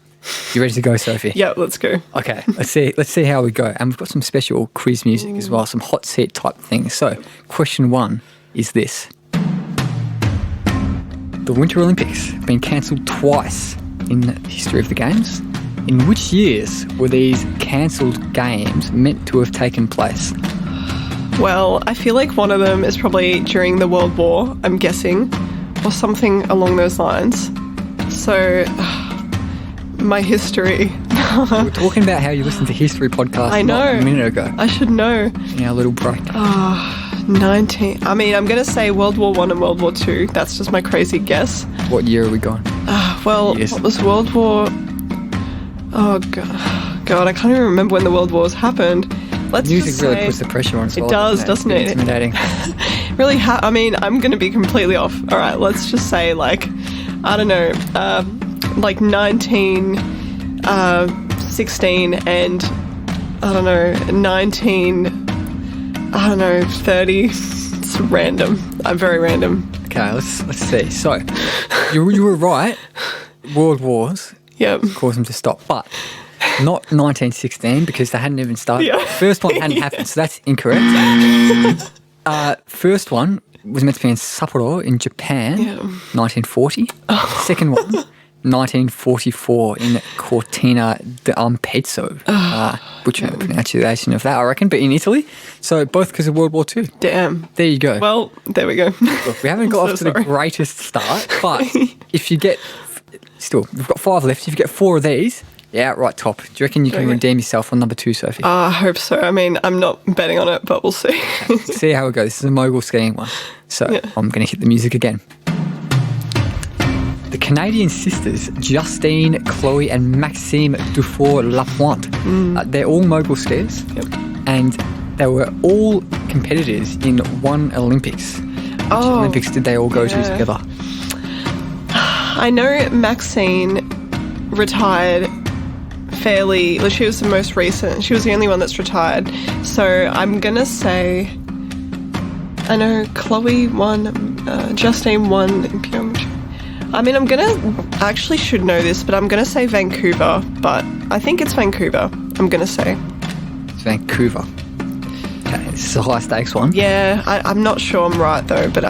You ready to go, Sophie? Yeah, let's go. Okay, let's see how we go. And we've got some special quiz music as well, some hot seat type things. So question 1 is this. The Winter Olympics have been cancelled twice in the history of the Games. In which years were these cancelled games meant to have taken place? Well, I feel like one of them is probably during the World War, I'm guessing, or something along those lines. So, my history. We were talking about how you listened to history podcasts I know. not a minute ago. I should know. In our little break. 19. I mean, I'm going to say World War One and World War Two. That's just my crazy guess. What year are we going? Well, Years. what was World War... Oh, God, I can't even remember when the World Wars happened. Let's Music just really say, puts the pressure on us. It does, doesn't it? Intimidating. Really, I mean, I'm going to be completely off. All right, let's just say, like, I don't know, like 1916 and, I don't know, 30. It's random. I'm very random. Okay, let's see. So, you were right. World Wars Yep. caused them to stop, but not 1916 because they hadn't even started. Yeah. First one hadn't happened, so that's incorrect. First one was meant to be in Sapporo in Japan, 1940. Second one, 1944 in Cortina d'Ampezzo. Butcher pronunciation of that, I reckon, but in Italy. So both because of World War II. Damn. There you go. Well, there we go. Look, we haven't got off to the greatest start, but if you get... Still, we've got 5 left. If you get 4 of these, outright top. Do you reckon you can redeem yourself on number 2, Sophie? I hope so. I mean, I'm not betting on it, but we'll see. See how it goes. This is a Mogul Skating one. So I'm going to hit the music again. The Canadian sisters, Justine, Chloe and Maxime Dufour-Lapointe, they're all Mogul skiers. Yep. And they were all competitors in one Olympics. Which Olympics did they all go to together? I know Maxine retired fairly... Well, she was the most recent. She was the only one that's retired. So I'm going to say... I know Chloe won, Justine won in Pyeongchang. I mean, I'm going to... I actually should know this, but I'm going to say Vancouver. But I think it's Vancouver, I'm going to say. It's Vancouver. Okay, this is a high stakes one. Yeah, I'm not sure I'm right, though, but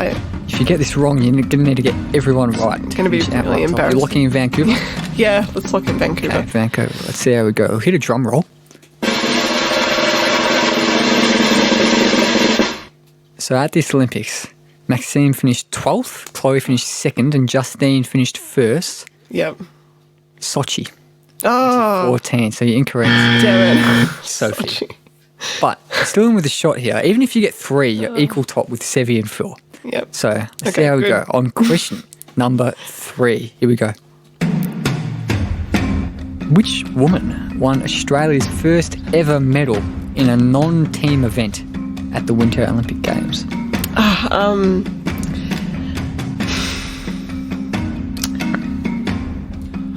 If you get this wrong, you're going to need to get everyone right. It's going to be really embarrassing. You're looking in Vancouver? Yeah, let's look in Vancouver. Okay, Vancouver. Let's see how we go. We'll hit a drum roll. So at this Olympics, Maxime finished 12th, Chloe finished 2nd, and Justine finished 1st. Yep. Sochi. Oh. 14, so you're incorrect. Damn it. Sophie. Sochi. But still in with a shot here. Even if you get 3, you're equal top with Sevi and Phil. Yep. So let's see how we go. On question number 3. Here we go. Which woman won Australia's first ever medal in a non-team event at the Winter Olympic Games?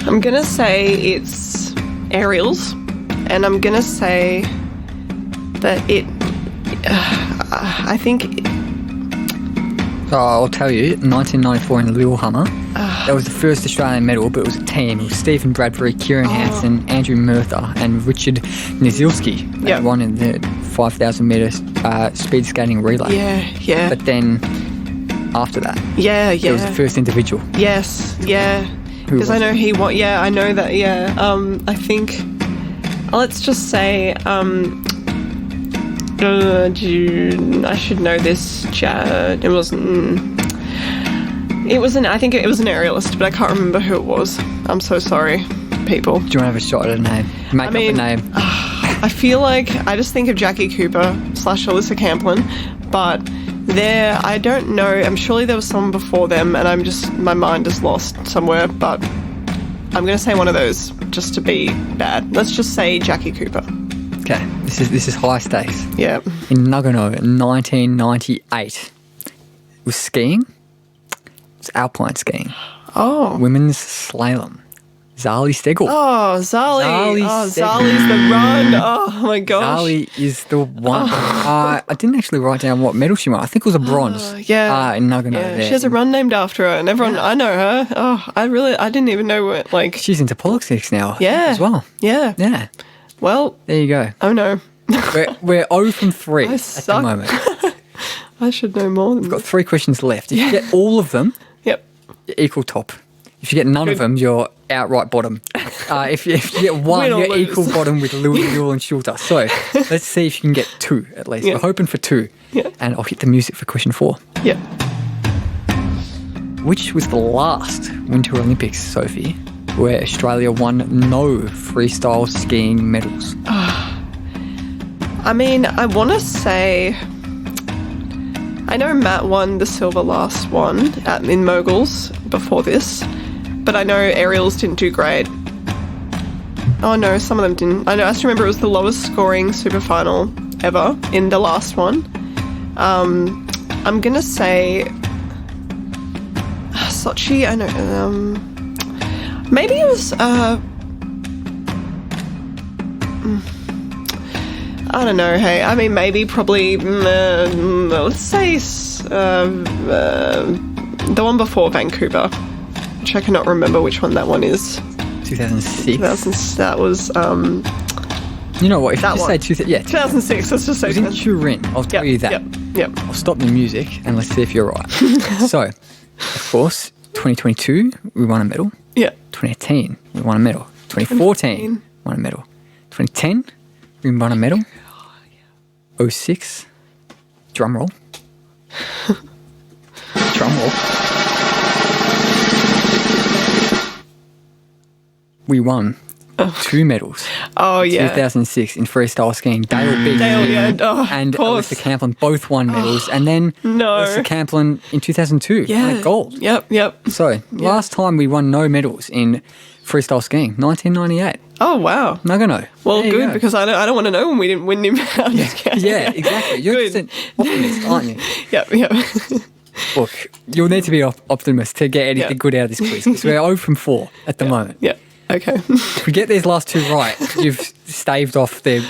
I'm going to say it's aerials, and I'm going to say that I think... So I'll tell you, 1994 in the Lillehammer, that was the first Australian medal, but it was a team. It was Stephen Bradbury, Kieran Hansen, Andrew Murtha and Richard Nizielski. They won in the 5,000 metre speed skating relay. Yeah. But then after that, it was the first individual. Yes, yeah. Because I know he won. Yeah, I know that. Yeah. I think. Let's just say. I should know this. It wasn't. I think it was an aerialist, but I can't remember who it was. I'm so sorry, people. Do you want to have a shot at a name? Make up a name. I feel like I just think of Jackie Cooper / Alyssa Camplin, but I don't know. I'm surely there was someone before them, and my mind is lost somewhere. But I'm going to say one of those just to be bad. Let's just say Jackie Cooper. Okay, this is high stakes. Yeah. In Nagano in 1998, it was skiing. It was alpine skiing. Oh. Women's slalom. Zali Stegel. Oh, Zali. Zali's the run. Oh, my gosh. Zali is the one. I didn't actually write down what medal she won. I think it was a bronze. In Nagano. Yeah, there. she has a run named after her, and everyone, I know her. Oh, I didn't even know what, She's into politics now as well. Yeah. Yeah. Well. There you go. Oh, no. We're 0 from 3 at suck. the moment. I should know more than We've got 3 questions left. If you get all of them, Yep. equal top. If you get none of them, you're outright bottom. If you get one, you're lose. equal bottom with Mule and Schulter. So let's see if you can get 2 at least. Yeah. We're hoping for 2. Yeah. And I'll hit the music for question 4. Yeah. Which was the last Winter Olympics, Sophie, where Australia won no freestyle skiing medals? I mean, I want to say... I know Matt won the silver last one in Moguls before this, but I know aerials didn't do great. Oh no, some of them didn't. I just remember it was the lowest scoring super final ever in the last one. I'm gonna say Sochi. I know. Maybe it was. I don't know. Hey, I mean, maybe probably. Let's say the one before Vancouver, which I cannot remember which one that one is. 2006. That was. You know what? If you That just one. say 2006. Let's just say. it was in Turin. I'll tell you that. Yep. I'll stop the music and let's see if you're right. So, of course, 2022 we won a medal. Yeah. 2018 we won a medal. 2014 won a medal. 2010 we won a medal. 06 drum roll. We won 2 medals. Oh yeah. 2006 in freestyle skiing. Dale Beatty yeah. Oh, and of course. Alyssa Camplin both won medals. And then No. Alyssa Camplin in 2002 won a gold. Yep. So last time we won no medals in freestyle skiing, 1998. Oh wow. Nagano. Well, There you good go. because I don't want to know when we didn't win him. Yeah, exactly. You're Good. just an optimist, aren't you? Yep. Look, you'll need to be optimist to get anything Yeah. good out of this quiz because we're 0 from 4 at the moment. Yeah. Okay. If we get these last 2 right, you've staved off the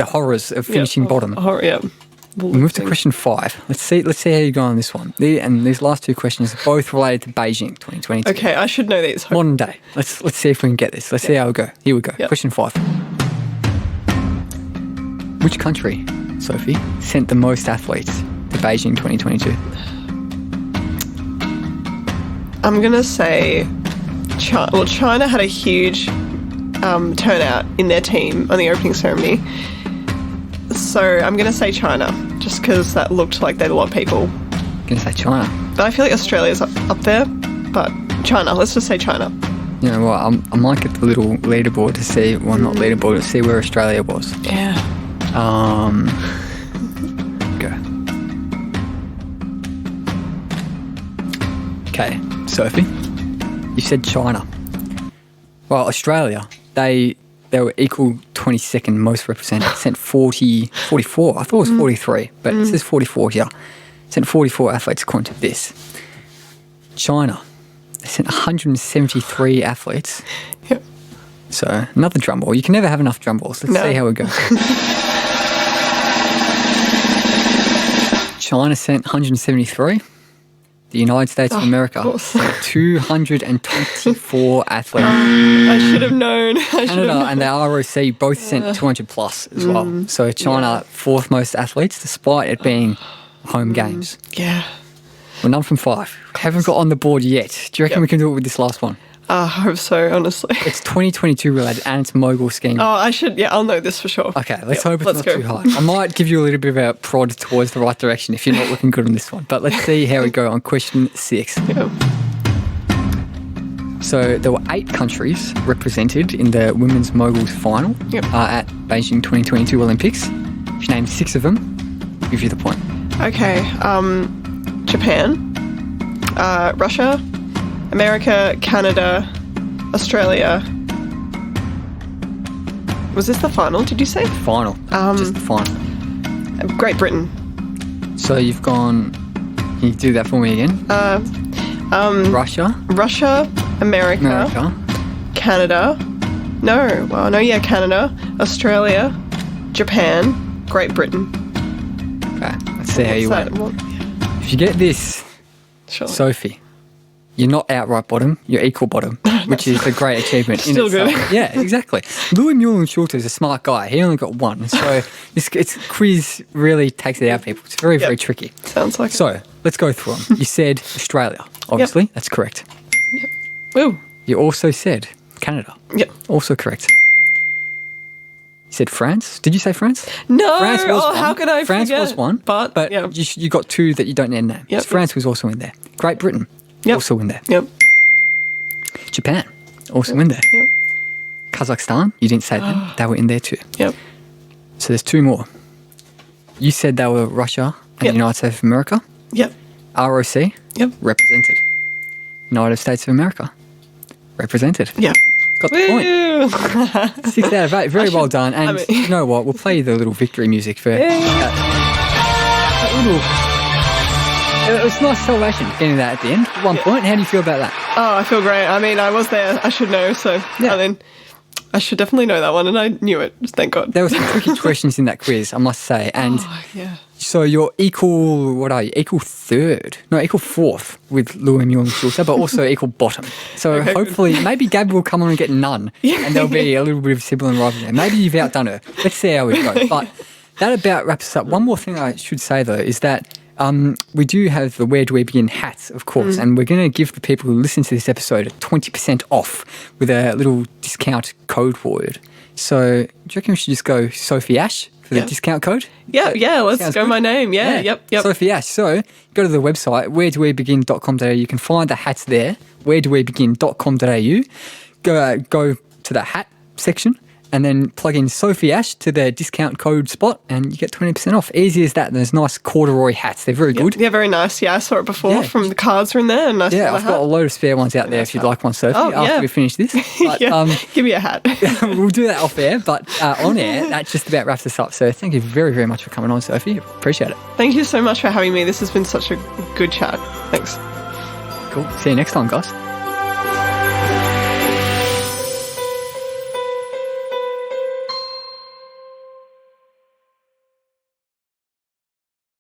horrors of finishing bottom. Yeah. We move to question 5. Let's see how you go on this one. And these last 2 questions are both related to Beijing 2022. Okay, I should know these. Modern day. Let's see if we can get this. Let's see how we go. Here we go. Yep. Question 5. Which country, Sophie, sent the most athletes to Beijing 2022? I'm gonna say China. Well, China had a huge turnout in their team on the opening ceremony. So I'm going to say China, just because that looked like they had a lot of people. Gonna say China. But I feel like Australia's up there. But China, let's just say China. You know what? I might get the little leaderboard to see, well, not leaderboard, to see where Australia was. Yeah. Go. Okay, Sophie, you said China. Well, Australia, they were equal 22nd most represented. Sent 44. I thought it was 43, but it says 44 here. Sent 44 athletes according to this. China, they sent 173 athletes. Yep. So another drum ball. You can never have enough drum balls. Let's see how it goes. China sent 173. The United States of America, 224 athletes. I should have known. Canada and the ROC both sent 200 plus as well. So China, 4th most athletes, despite it being home games. Yeah. We're 0 from 5. Haven't got on the board yet. Do you reckon we can do it with this last one? I hope so, honestly. It's 2022 related and it's Mogul Skating. Oh, I should. Yeah, I'll know this for sure. Okay, let's hope it's let's not go. too hard. I might give you a little bit of a prod towards the right direction if you're not looking good on this one. But let's see how we go on question 6. Yeah. So there were 8 countries represented in the women's moguls final at Beijing 2022 Olympics. If you name 6 of them, I'll give you the point. Okay. Japan, Russia, America, Canada, Australia. Was this the final, did you say? Final. Just the final. Great Britain. So you've gone... Can you do that for me again? Russia. America. Canada. Canada, Australia, Japan, Great Britain. Okay, let's see how you went. If you get this, Sure. Sophie, you're not outright bottom, you're equal bottom, which is a great achievement in Still itself. good. Yeah, exactly. Mule and Schulter is a smart guy. He only got 1. So this quiz really takes it out of people. It's very, very tricky. Sounds like So, let's go through them. You said Australia, obviously. That's correct. Yep. Woo. You also said Canada. Yep. Also correct. You said France. Did you say France? No. France was one. How could I France forget? was one. But yeah. you got two that you don't name. Yep. So France was also in there. Great Britain, also in there. Yep. Japan, also in there. Yep. Kazakhstan, you didn't say them. They were in there too. Yep. So there's two more. You said they were Russia and the United States of America. Yep. ROC, Yep. represented. United States of America, represented. Yep. Got the point. 6 out of 8. Very well done. And you know what? We'll play the little victory music for that little. It was nice celebration getting that at the end. 1 point. How do you feel about that? Oh, I feel great. I mean, I was there. I should know. So, I should definitely know that one. And I knew it. Thank God. There were some tricky questions in that quiz, I must say. And so you're equal, what are you? Equal fourth with Louis Mueller-Schulter, but also equal bottom. So hopefully, maybe Gab will come on and get none. And there'll be a little bit of sibling rivalry. Maybe you've outdone her. Let's see how it goes. But that about wraps us up. One more thing I should say, though, is that we do have the Where Do We Begin hats, of course, and we're going to give the people who listen to this episode 20% off with a little discount code word. So do you reckon we should just go Sophie Ash for the discount code? Yeah, let's go good. My name. Yep. Sophie Ash. So go to the website, wheredowebegin.com.au. You can find the hats there, wheredowebegin.com.au. Go to the hat section and then plug in Sophie Ash to the discount code spot and you get 20% off. Easy as that. And there's nice corduroy hats. They're very good. Yeah, very nice. Yeah, I saw it before from the cards are in there. Nice I've got a load of spare ones out there if you'd like one, Sophie, after we finish this. But, give me a hat. We'll do that off air, but on air, that just about wraps us up. So thank you very, very much for coming on, Sophie. Appreciate it. Thank you so much for having me. This has been such a good chat. Thanks. Cool. See you next time, guys.